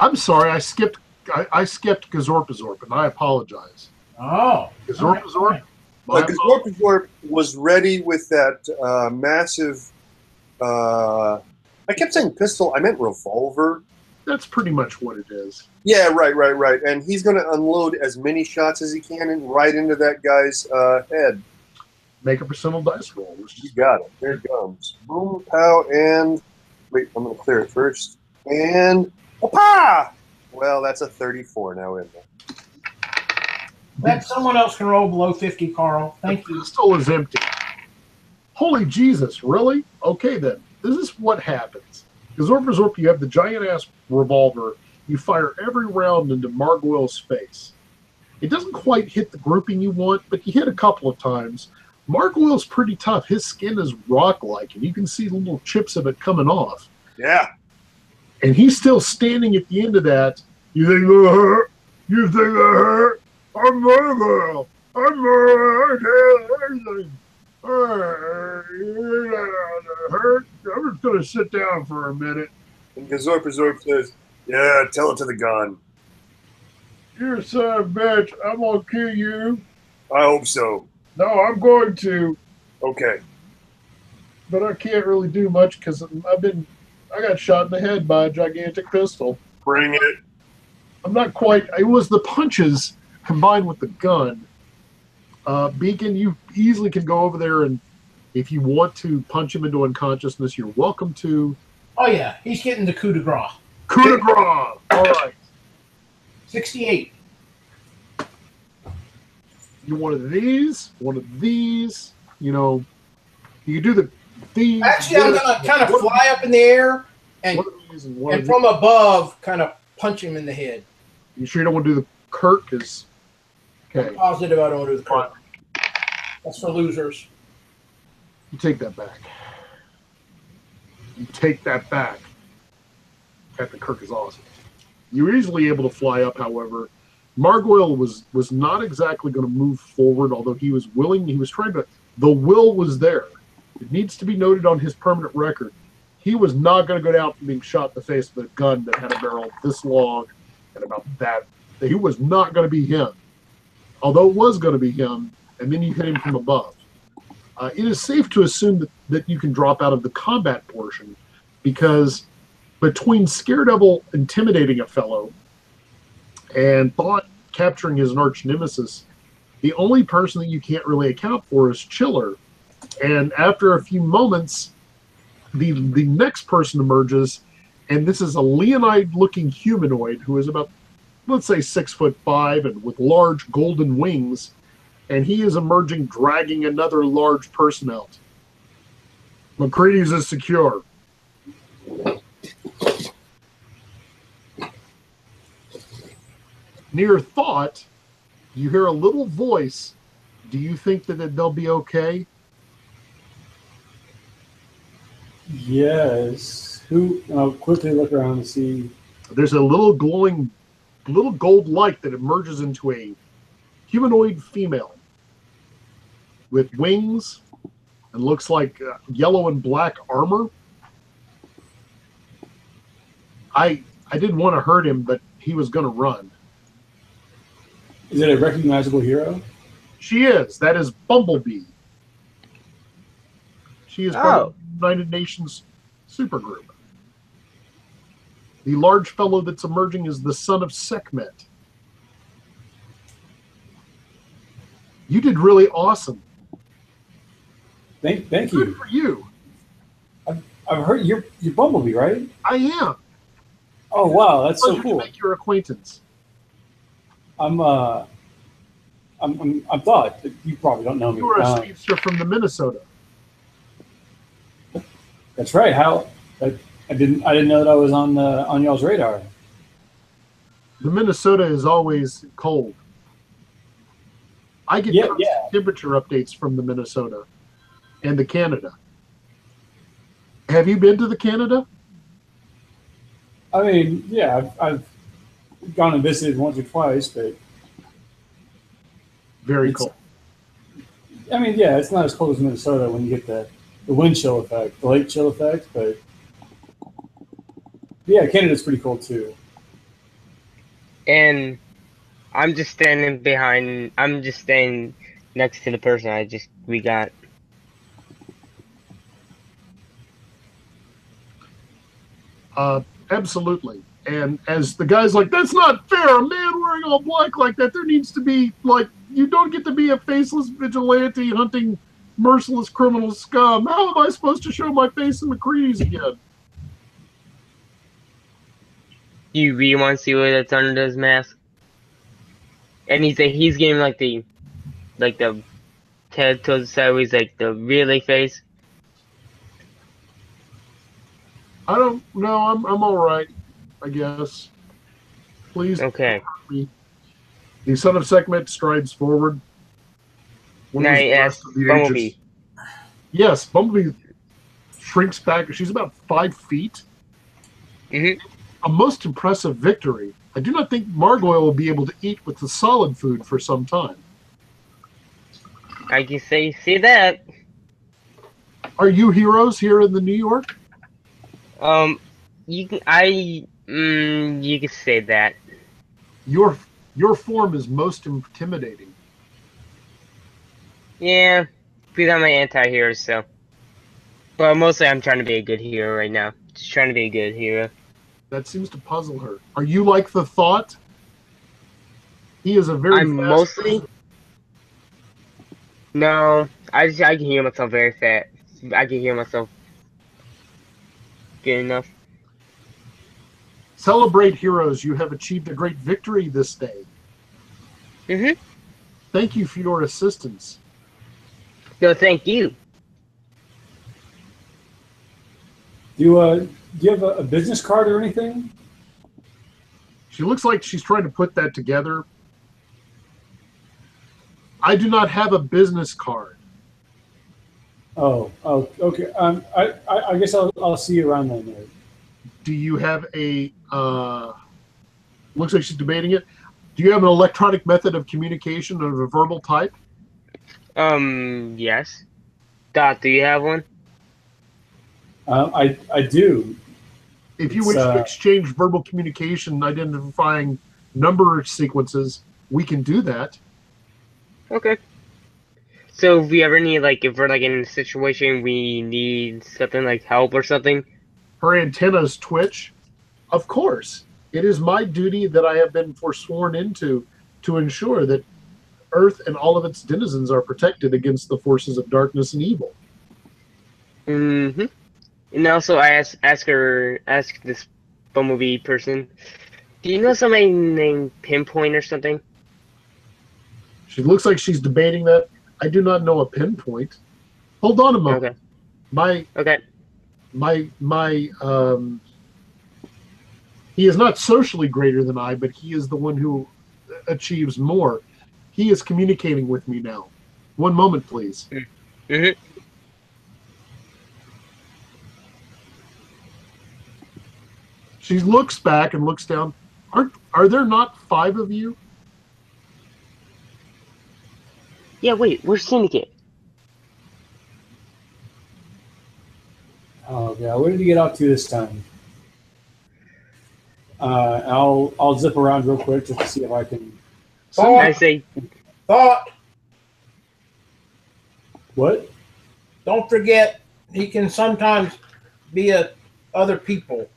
I'm sorry, I skipped I skipped Gazorpazorp, and I apologize. Oh. Gazorpazorp? Gazorpazorp was ready with that massive. I kept saying pistol. I meant revolver. That's pretty much what it is. Yeah, right. And he's going to unload as many shots as he can and right into that guy's head. Make a percentile dice roll. You got it. There it comes. Boom, pow, and... Wait, I'm going to clear it first. And... Whoop-ah! Well, that's a 34 now, isn't it? That someone else can roll below 50, Carl. Thank you. The pistol is empty. Holy Jesus, really? Okay, then. This is what happens. Gazorpazorp, you have the giant-ass revolver. You fire every round into Margoyle's face. It doesn't quite hit the grouping you want, but you hit a couple of times. Margoyle's pretty tough. His skin is rock-like, and you can see little chips of it coming off. Yeah. And he's still standing at the end of that. You think that hurt? You think that hurt? I'm Margoyle. I'm Margoyle. Hurt? I'm just going to sit down for a minute. And Gazorpazorp says, yeah, tell it to the gun. You son of a bitch. I'm going to kill you. I hope so. No, I'm going to. Okay. But I can't really do much because I got shot in the head by a gigantic pistol. Bring it. I'm not quite. It was the punches combined with the gun. Beacon, you easily can go over there, and if you want to punch him into unconsciousness, you're welcome to. Oh, yeah. He's getting the coup de grace. Coup de grace. All right. 68. You one of these, you know, you do these. Actually, I'm going to kind of fly up in the air and from above kind of punch him in the head. You sure you don't want to do the Kirk? Okay. I'm positive I don't want to do the Kirk. That's for losers. You take that back. You take that back. Captain Kirk is awesome. You were easily able to fly up, however. Margoyle was not exactly going to move forward, although he was willing. He was trying to. The will was there. It needs to be noted on his permanent record. He was not going to go down from being shot in the face with a gun that had a barrel this long and about that. He was not going to be him. Although it was going to be him, and then you hit him from above. It is safe to assume that you can drop out of the combat portion because between Scaredevil intimidating a fellow and Thought capturing his arch nemesis, the only person that you can't really account for is Chiller. And after a few moments, the next person emerges, and this is a leonine-looking humanoid who is about, let's say, 6'5" and with large golden wings, and he is emerging dragging another large person out. McCready's is secure. Near Thought, you hear a little voice. Do you think that they'll be okay? Yes. I'll quickly look around and see. There's a little glowing, little gold light that emerges into a humanoid female with wings and looks like yellow and black armor. I didn't want to hurt him, but he was going to run. Is it a recognizable hero? She is. That is Bumblebee. She is part of the United Nations supergroup. The large fellow that's emerging is the son of Sekhmet. You did really awesome. Thank Good you. Good for you. I've heard you're Bumblebee, right? I am. Oh wow, that's so Pleasure cool. to make your acquaintance. I'm Thought. You probably don't know me. You are a speedster from the Minnesota. That's right. How? I didn't know that I was on y'all's radar. The Minnesota is always cold. I get temperature updates from the Minnesota and the Canada. Have you been to the Canada? I mean, yeah, I've gone and visited once or twice, but very cold. I mean, yeah, it's not as cold as Minnesota when you get the wind chill effect, the lake chill effect, but yeah, Canada's pretty cold too. And I'm just standing behind. I'm just standing next to the person we got. Absolutely. And as the guy's like, that's not fair. A man wearing all black like that, there needs to be, like, you don't get to be a faceless vigilante hunting merciless criminal scum. How am I supposed to show my face in McCready's again? Do you really want to see what that's under his mask? And he's getting like the head to the side where he's like the really face. I don't know. I'm all right, I guess. Please. Okay. The son of Sekhmet strides forward. Now he asks Bumblebee. Yes, Bumblebee shrinks back. She's about 5 feet. Mm-hmm. A most impressive victory. I do not think Margoyle will be able to eat with the solid food for some time. I can see that. Are you heroes here in the New York? You can you can say that. Your form is most intimidating. Yeah, because I'm an anti-hero, so. But mostly I'm trying to be a good hero right now. Just trying to be a good hero. That seems to puzzle her. Are you like the Thought? He is a very I'm fast mostly... person. No, I can hear myself very fast. I can hear myself good enough. Celebrate, heroes. You have achieved a great victory this day. Mm-hmm. Thank you for your assistance. No, thank you. Do you have a business card or anything? She looks like she's trying to put that together. I do not have a business card. Oh, okay. I guess I'll see you around then. Mary. Do you have a? Looks like she's debating it. Do you have an electronic method of communication of a verbal type? Yes. Dot, do you have one? I do. If you wish to exchange verbal communication identifying number sequences, we can do that. Okay. So if we ever need, like, if we're, like, in a situation we need something like help or something. Her antennas twitch. Of course. It is my duty that I have been forsworn into to ensure that Earth and all of its denizens are protected against the forces of darkness and evil. Mm-hmm. And also I ask this Bumblebee person, do you know somebody named Pinpoint or something? She looks like she's debating that. I do not know a pinpoint. Hold on a moment. Okay. He is not socially greater than I, but he is the one who achieves more. He is communicating with me now. One moment, please. Mm-hmm. She looks back and looks down. Are there not 5 of you? Yeah, wait, where's Syndicate? Oh yeah, what did you get up to this time? I'll zip around real quick just to see if I can. I say, Thought. What? Don't forget, he can sometimes be other people.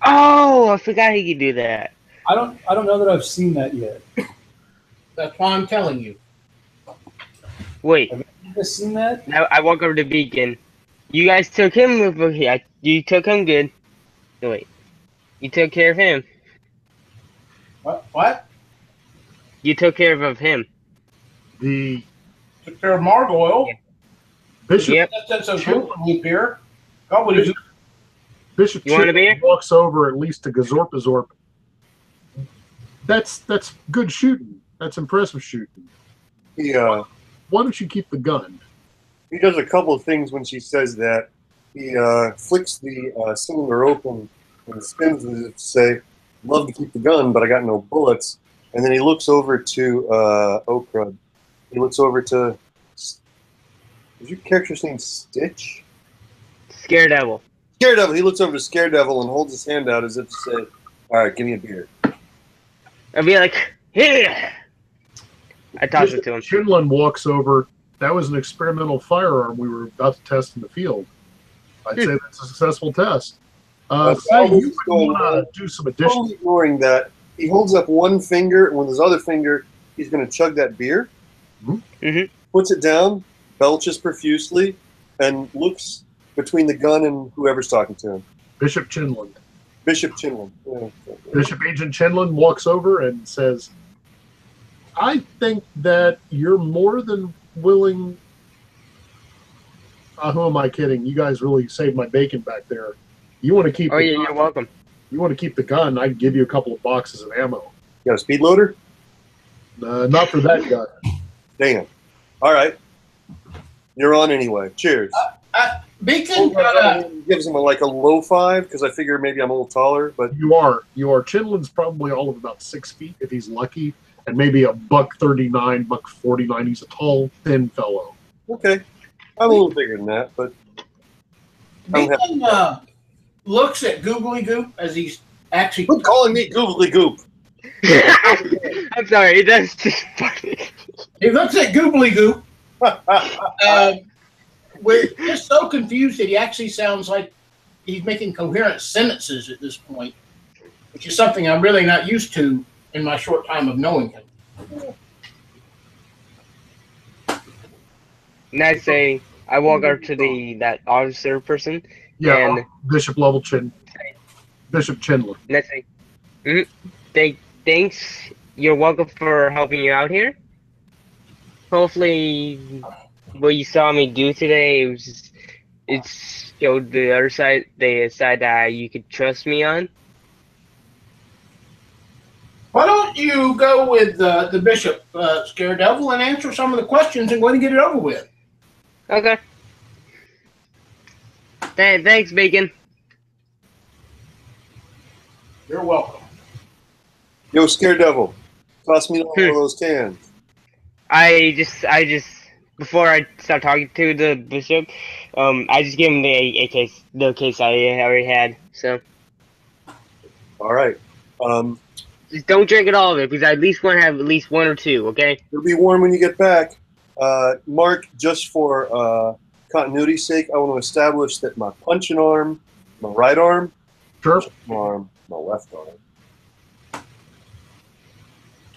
oh, I forgot he could do that. I don't know that I've seen that yet. That's why I'm telling you. Wait, Have you guys seen that? I walk over to Beacon. You guys took him over here. You took him good. No, wait. You took care of him. What? You took care of him. The Took care of Margoyle. Yeah. Bishop. Yep. That's a group loop here. God, what is it? Bishop You want a beer? walks over at least to Gazorpazorp. That's good shooting. That's impressive shooting. Why don't you keep the gun? He does a couple of things when she says that. He flicks the cylinder open and spins it to say, love to keep the gun, but I got no bullets. And then he looks over to, oh crud. He looks over to, is your character's name Stitch? Scaredevil. Scaredevil. He looks over to Scaredevil and holds his hand out as if to say, all right, give me a beer. I'd be like, here. I toss it to him. Chinlin walks over. That was an experimental firearm we were about to test in the field. I'd say that's a successful test. So you want to do some additional. Totally ignoring that, he holds up one finger, and with his other finger, he's going to chug that beer. Mm-hmm. Puts it down, belches profusely, and looks between the gun and whoever's talking to him. Bishop Chinlin. Bishop Chinlin. Yeah. Bishop Agent Chinlin walks over and says, I think that you're more than willing. Who am I kidding? You guys really saved my bacon back there. You want to keep? Oh yeah, you're welcome. You want to keep the gun? I'd give you a couple of boxes of ammo. You got a speed loader? Not for that gun. Damn. All right. You're on anyway. Cheers. Beacon gives him like a low 5 because I figure maybe I'm a little taller, but You are. Chinlin's probably all of about 6 feet if he's lucky, and maybe a $139, $149. He's a tall, thin fellow. okay. I'm a little bigger than that, but Beacon looks at Googly Goop as he's actually. quit calling me Googly Goop. I'm sorry, that's just funny. He looks at Googly Goop. We're just so confused that he actually sounds like he's making coherent sentences at this point, which is something I'm really not used to in my short time of knowing him. And I say, I walk up to that officer person, Yeah, and Bishop Chinlin. and I say, thanks, you're welcome for helping you out here. Hopefully, what you saw me do today, it showed the other side, the side that you could trust me on. Why don't you go with the Bishop, Scaredevil, and answer some of the questions and go ahead and get it over with? Okay. Thanks, Bacon. You're welcome. Yo, Scaredevil, toss me one of those cans. I just before I start talking to the bishop, I just gave him the case I already had. So. All right. Just don't drink it all of it, because I at least want to have at least one or two. Okay. It'll be warm when you get back. Mark, just for continuity's sake, I want to establish that my punching arm, my right arm, Sure. my left arm.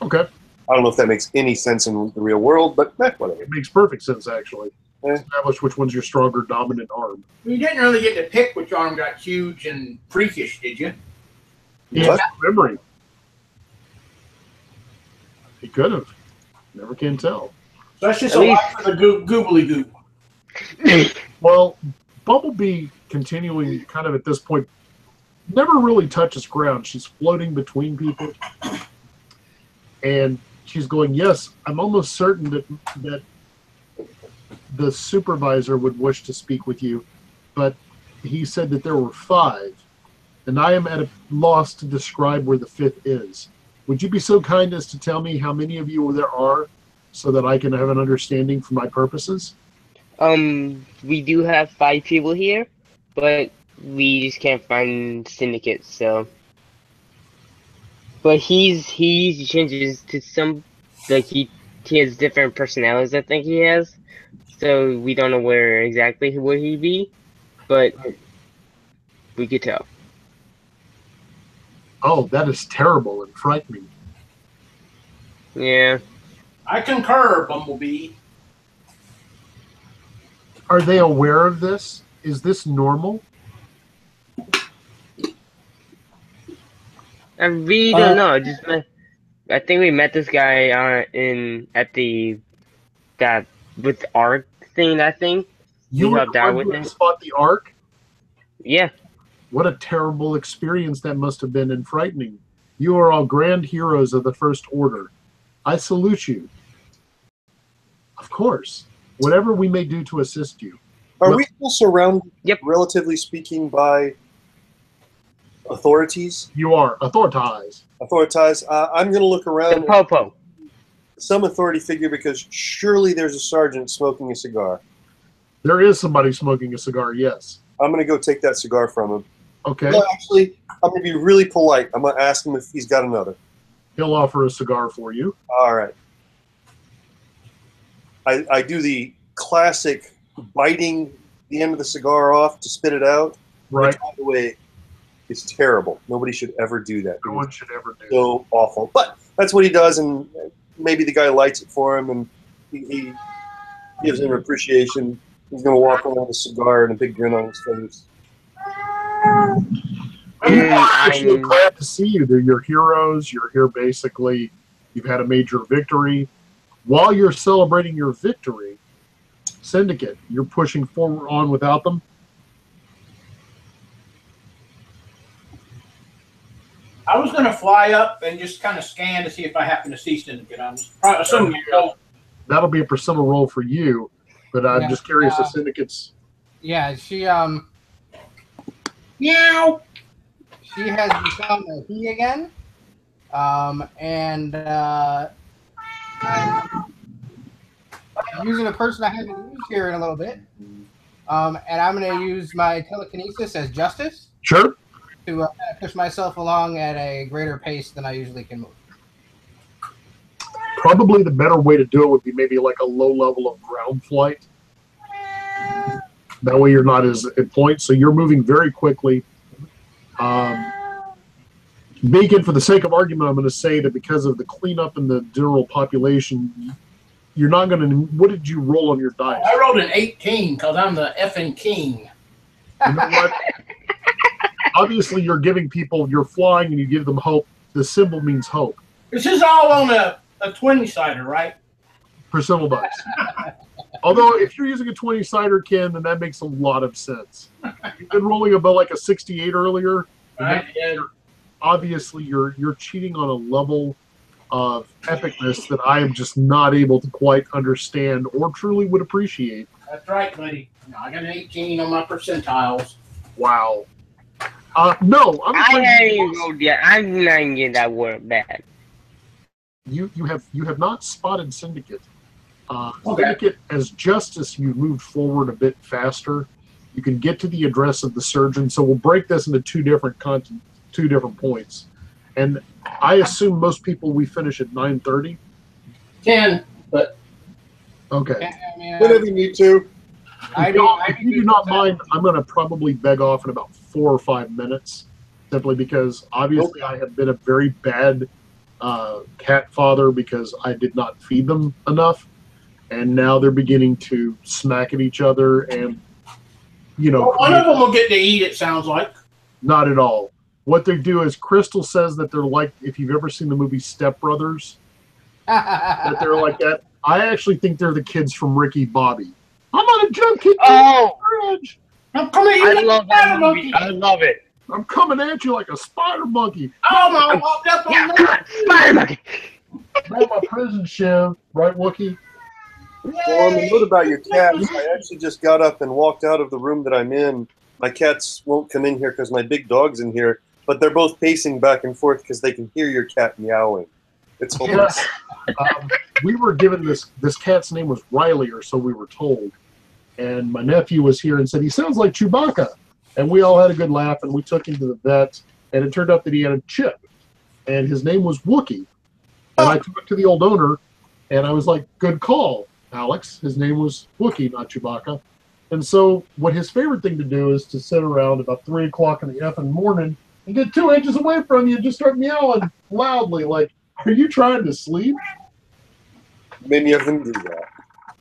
Okay. I don't know if that makes any sense in the real world, but whatever. It makes perfect sense, actually. Yeah. Establish which one's your stronger dominant arm. You didn't really get to pick which arm got huge and freakish, did you? Yeah, memory. He could have. Never can tell. So that's just a lot for the googly goop. Well, Bumblebee, continuing kind of at this point, never really touches ground. She's floating between people. And she's going, yes, I'm almost certain that the supervisor would wish to speak with you, but he said that there were 5, and I am at a loss to describe where the 5th is. Would you be so kind as to tell me how many of you there are so that I can have an understanding for my purposes? We do have 5 people here, but we just can't find syndicates, so. But he changes to some, like he has different personalities, I think he has. So we don't know where exactly would he be, but we could tell. Oh, that is terrible and frightening. Yeah. I concur, Bumblebee. Are they aware of this? Is this normal? I really don't know. I think we met this guy with the Ark thing. That thing. You were the one who spot the Ark? Yeah. What a terrible experience that must have been, and frightening. You are all grand heroes of the First Order. I salute you. Of course. Whatever we may do to assist you. Are we still surrounded, relatively speaking, by authorities? You are. Authorities. I'm going to look around. The Popo. Some authority figure, because surely there's a sergeant smoking a cigar. There is somebody smoking a cigar, yes. I'm going to go take that cigar from him. Okay. No, actually, I'm going to be really polite. I'm going to ask him if he's got another. He'll offer a cigar for you. All right. I do the classic biting the end of the cigar off to spit it out. Right. Which, by the way, is terrible. Nobody should ever do that. No one should ever do so awful. But that's what he does, and maybe the guy lights it for him, and he gives him appreciation. He's going to walk around with a cigar and a big grin on his face. I'm glad to see you. They're your heroes. You're here basically. You've had a major victory. While you're celebrating your victory, Syndicate, you're pushing forward on without them? I was going to fly up and just kind of scan to see if I happen to see Syndicate. I'm assuming you don't. That'll be a percentile roll for you, but I'm just curious if Syndicate's... Yeah, she, Meow! She has become a he again. And I'm using a person I haven't used here in a little bit. And I'm going to use my telekinesis as Justice. Sure. To push myself along at a greater pace than I usually can move. Probably the better way to do it would be maybe like a low level of ground flight. That way you're not as at points. So you're moving very quickly. Bacon, for the sake of argument, I'm going to say that because of the cleanup in the general population, you're not going to... What did you roll on your dice? I rolled an 18 because I'm the effing king. You know what? Obviously, you're giving people... You're flying and you give them hope. The symbol means hope. This is all on a 20-sider, right? Percentile dice. Although, if you're using a 20-sider, Ken, then that makes a lot of sense. You've been rolling about like a 68 earlier. Right. Obviously, you're cheating on a level of epicness that I am just not able to quite understand or truly would appreciate. That's right, buddy. No, I got an 18 on my percentiles. Wow. No, I haven't even rolled yet. I'm not even getting that word bad. You have not spotted Syndicate. Okay. Syndicate, as Justice, you moved forward a bit faster. You can get to the address of the surgeon. So we'll break this into two different points. And I assume most people we finish at 9:30. 10, but okay. Whatever you need to. If you do not mind, I'm going to probably beg off in about 4 or 5 minutes, simply because obviously I have been a very bad cat father because I did not feed them enough, and now they're beginning to smack at each other, and well, one of them will get to eat. It sounds like. Not at all. What they do is Crystal says that they're like, if you've ever seen the movie Step Brothers, that they're like that. I actually think they're the kids from Ricky Bobby. I'm on a jump kick. Oh! Bridge. I'm coming I love that movie. I love it. I'm coming at you like a spider monkey. Oh my God! Spider monkey. Grab my prison shiv, right, Wookie? Well, on the note about your cats, I actually just got up and walked out of the room that I'm in. My cats won't come in here because my big dog's in here, but they're both pacing back and forth because they can hear your cat meowing. It's hilarious. Yes. We were given this cat's name was Riley, or so we were told. And my nephew was here and said, he sounds like Chewbacca. And we all had a good laugh, and we took him to the vet, and it turned out that he had a chip. And his name was Wookie. And I talked to the old owner, and I was like, good call, Alex. His name was Wookie, not Chewbacca. And so what his favorite thing to do is to sit around about 3 o'clock in the effing morning and get 2 inches away from you and just start meowing loudly like, are you trying to sleep? Many of them do that.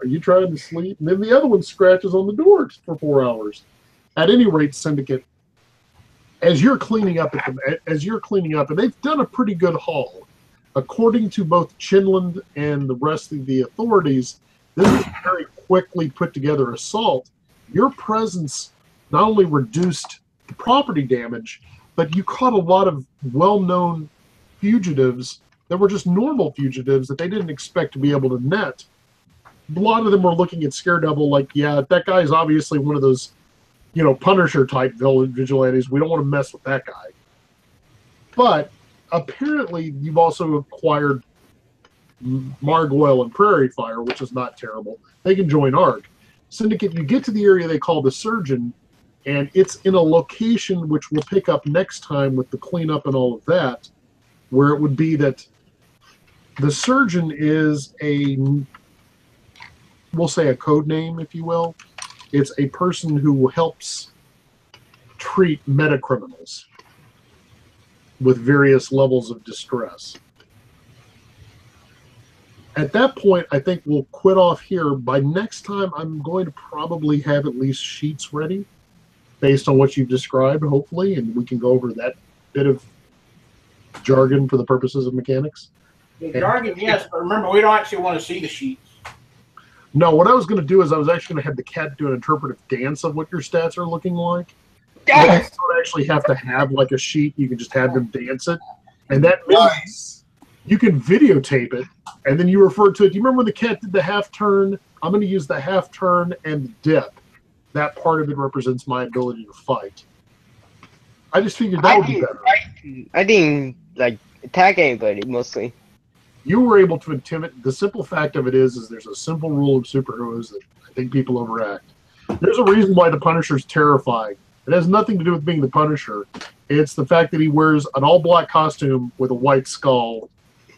Are you trying to sleep? And then the other one scratches on the door for 4 hours. At any rate, Syndicate, as you're cleaning up, and they've done a pretty good haul. According to both Chinland and the rest of the authorities, this is a very quickly put together assault. Your presence not only reduced the property damage, but you caught a lot of well-known fugitives that were just normal fugitives that they didn't expect to be able to net. A lot of them were looking at Scaredevil like, yeah, that guy's obviously one of those, Punisher type vigilantes. We don't want to mess with that guy. But apparently you've also acquired Margoyle and Prairie Fire, which is not terrible. They can join ARC. Syndicate, you get to the area they call the Surgeon, and it's in a location which we'll pick up next time with the cleanup and all of that, where it would be that The surgeon is we'll say a code name, if you will. It's a person who helps treat metacriminals with various levels of distress. At that point, I think we'll quit off here. By next time, I'm going to probably have at least sheets ready based on what you've described, hopefully, and we can go over that bit of jargon for the purposes of mechanics. The jargon, yes, but remember, we don't actually want to see the sheets. No, what I was going to do is I was actually going to have the cat do an interpretive dance of what your stats are looking like. You don't actually have to have like a sheet. You can just have them dance it. And that means you can videotape it, and then you refer to it. Do you remember when the cat did the half turn? I'm going to use the half turn and the dip. That part of it represents my ability to fight. I just figured that would be better. I didn't like attack anybody mostly. You were able to intimidate. The simple fact of it is there's a simple rule of superheroes that I think people overact. There's a reason why the Punisher's terrifying. It has nothing to do with being the Punisher. It's the fact that he wears an all-black costume with a white skull.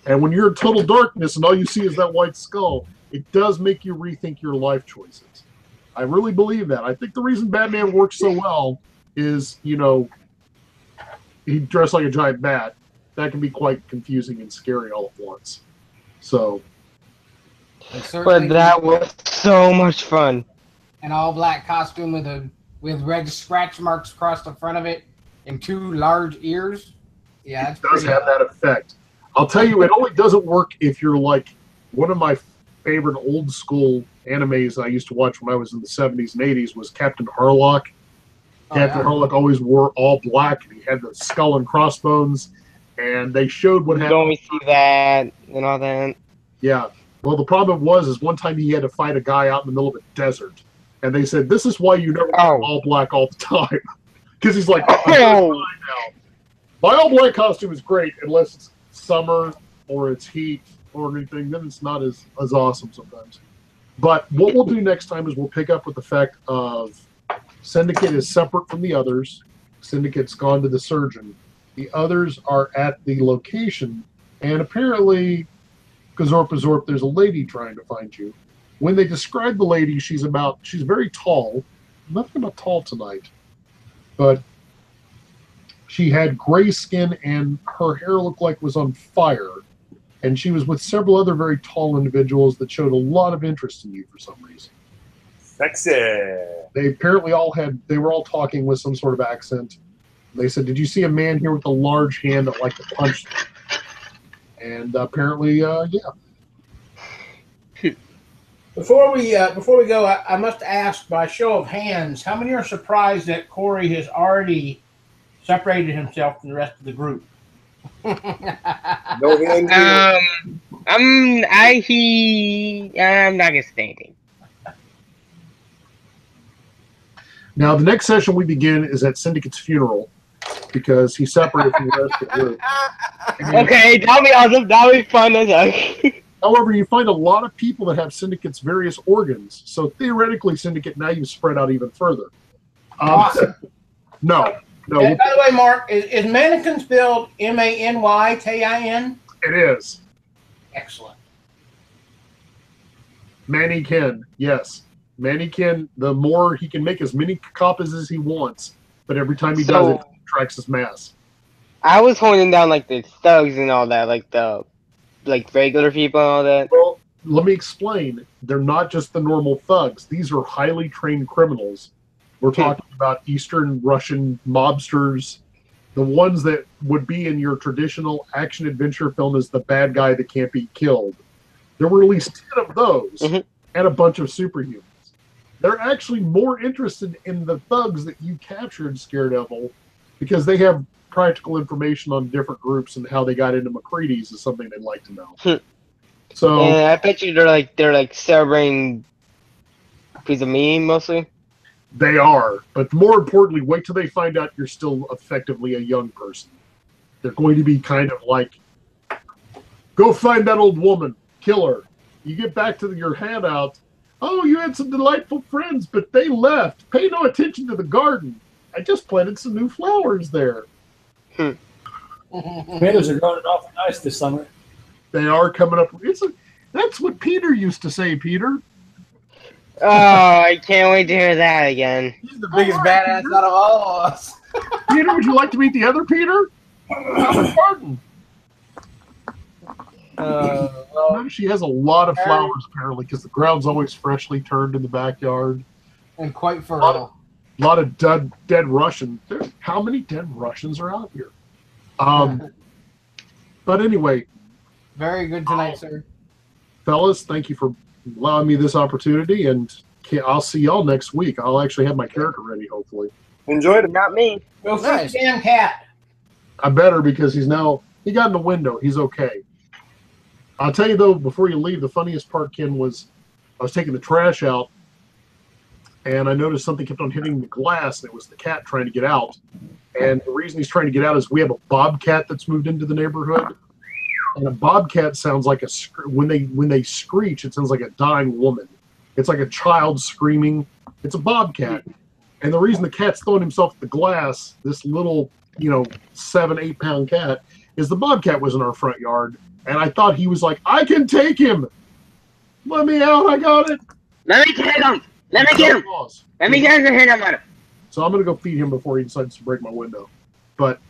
And when you're in total darkness and all you see is that white skull, it does make you rethink your life choices. I really believe that. I think the reason Batman works so well is, you know, he dressed like a giant bat. That can be quite confusing and scary all at once. So, but that was so much fun. An all-black costume with red scratch marks across the front of it and 2 large ears. Yeah, it does have that effect. I'll tell you, it only doesn't work if you're like one of my favorite old school animes I used to watch when I was in the 70s and 80s was Captain Harlock. Captain Harlock always wore all black, and he had the skull and crossbones, and they showed what happened. You always see that and all that. Yeah. Well, the problem was one time he had to fight a guy out in the middle of a desert, and they said, this is why you never wear all black all the time. Because he's like, now. My all black costume is great unless it's summer or it's heat or anything. Then it's not as awesome sometimes. But what we'll do next time is we'll pick up with the fact of Syndicate is separate from the others. Syndicate's gone to the surgeon. The others are at the location, and apparently, Kazorp, there's a lady trying to find you. When they describe the lady, she's very tall. Nothing about tall tonight, but she had gray skin and her hair looked like it was on fire. And she was with several other very tall individuals that showed a lot of interest in you for some reason. Sexy. They apparently they were all talking with some sort of accent. They said, did you see a man here with a large hand that liked to punch them? And apparently, yeah. Before we go, I must ask, by show of hands, how many are surprised that Corey has already separated himself from the rest of the group? No hands. I'm not gonna say anything. Now, the next session we begin is at Syndicate's funeral because he separated from the rest of the group. Okay, that'll be awesome. That'll be fun. However, you find a lot of people that have Syndicate's various organs. So theoretically, Syndicate, now you've spread out even further. Awesome. No. And by the way, Mark, is Mannequin spelled MANYKIN? It is. Excellent. Mannequin, yes. Mannequin, the more he can make as many copies as he wants, but every time he does it, he tracks his mass. I was holding down like the thugs and all that, like the regular people and all that. Well, let me explain. They're not just the normal thugs. These are highly trained criminals. We're talking about Eastern Russian mobsters, the ones that would be in your traditional action-adventure film as the bad guy that can't be killed. There were at least 10 of those and a bunch of superhumans. They're actually more interested in the thugs that you captured, Scaredevil, because they have practical information on different groups and how they got into McCready's is something they'd like to know. So yeah, I bet you they're like celebrating piece of me mostly. They are, but more importantly, wait till they find out you're still effectively a young person. They're going to be kind of like, go find that old woman, kill her. You get back to your handout. Oh, you had some delightful friends, but they left. Pay no attention to the garden. I just planted some new flowers there. Tomatoes are growing awful nice this summer. They are coming up. That's what Peter used to say, Peter. Oh, I can't wait to hear that again. He's the biggest badass Peter. out of all of us. Peter, would you like to meet the other Peter? Pardon. Well, She has a lot of flowers, apparently, because the ground's always freshly turned in the backyard. and quite fertile. A lot of dead Russians. How many dead Russians are out here? But anyway, Very good tonight, sir. fellas, thank you for allowing me this opportunity, and I'll see y'all next week. I'll actually have my character ready, hopefully. Enjoyed it. Not me. Go Nice. see Damn Cat. I better, because he got in the window. He's okay. I'll tell you, though, before you leave, the funniest part, Ken, was I was taking the trash out, and I noticed something kept on hitting the glass, and it was the cat trying to get out. And the reason he's trying to get out is we have a bobcat that's moved into the neighborhood, and a bobcat sounds like when they screech, it sounds like a dying woman. It's like a child screaming. It's a bobcat. And the reason the cat's throwing himself at the glass, this little, 7-8 pound cat, is the bobcat was in our front yard. And I thought he was like, I can take him. Let me out. I got it. Let me get him. Let me get him. Let me get him and hit him on him. So I'm going to go feed him before he decides to break my window. But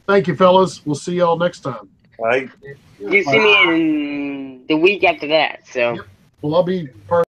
thank you, fellas. We'll see y'all next time. All right. You see me in the week after that, so. Well, I'll be part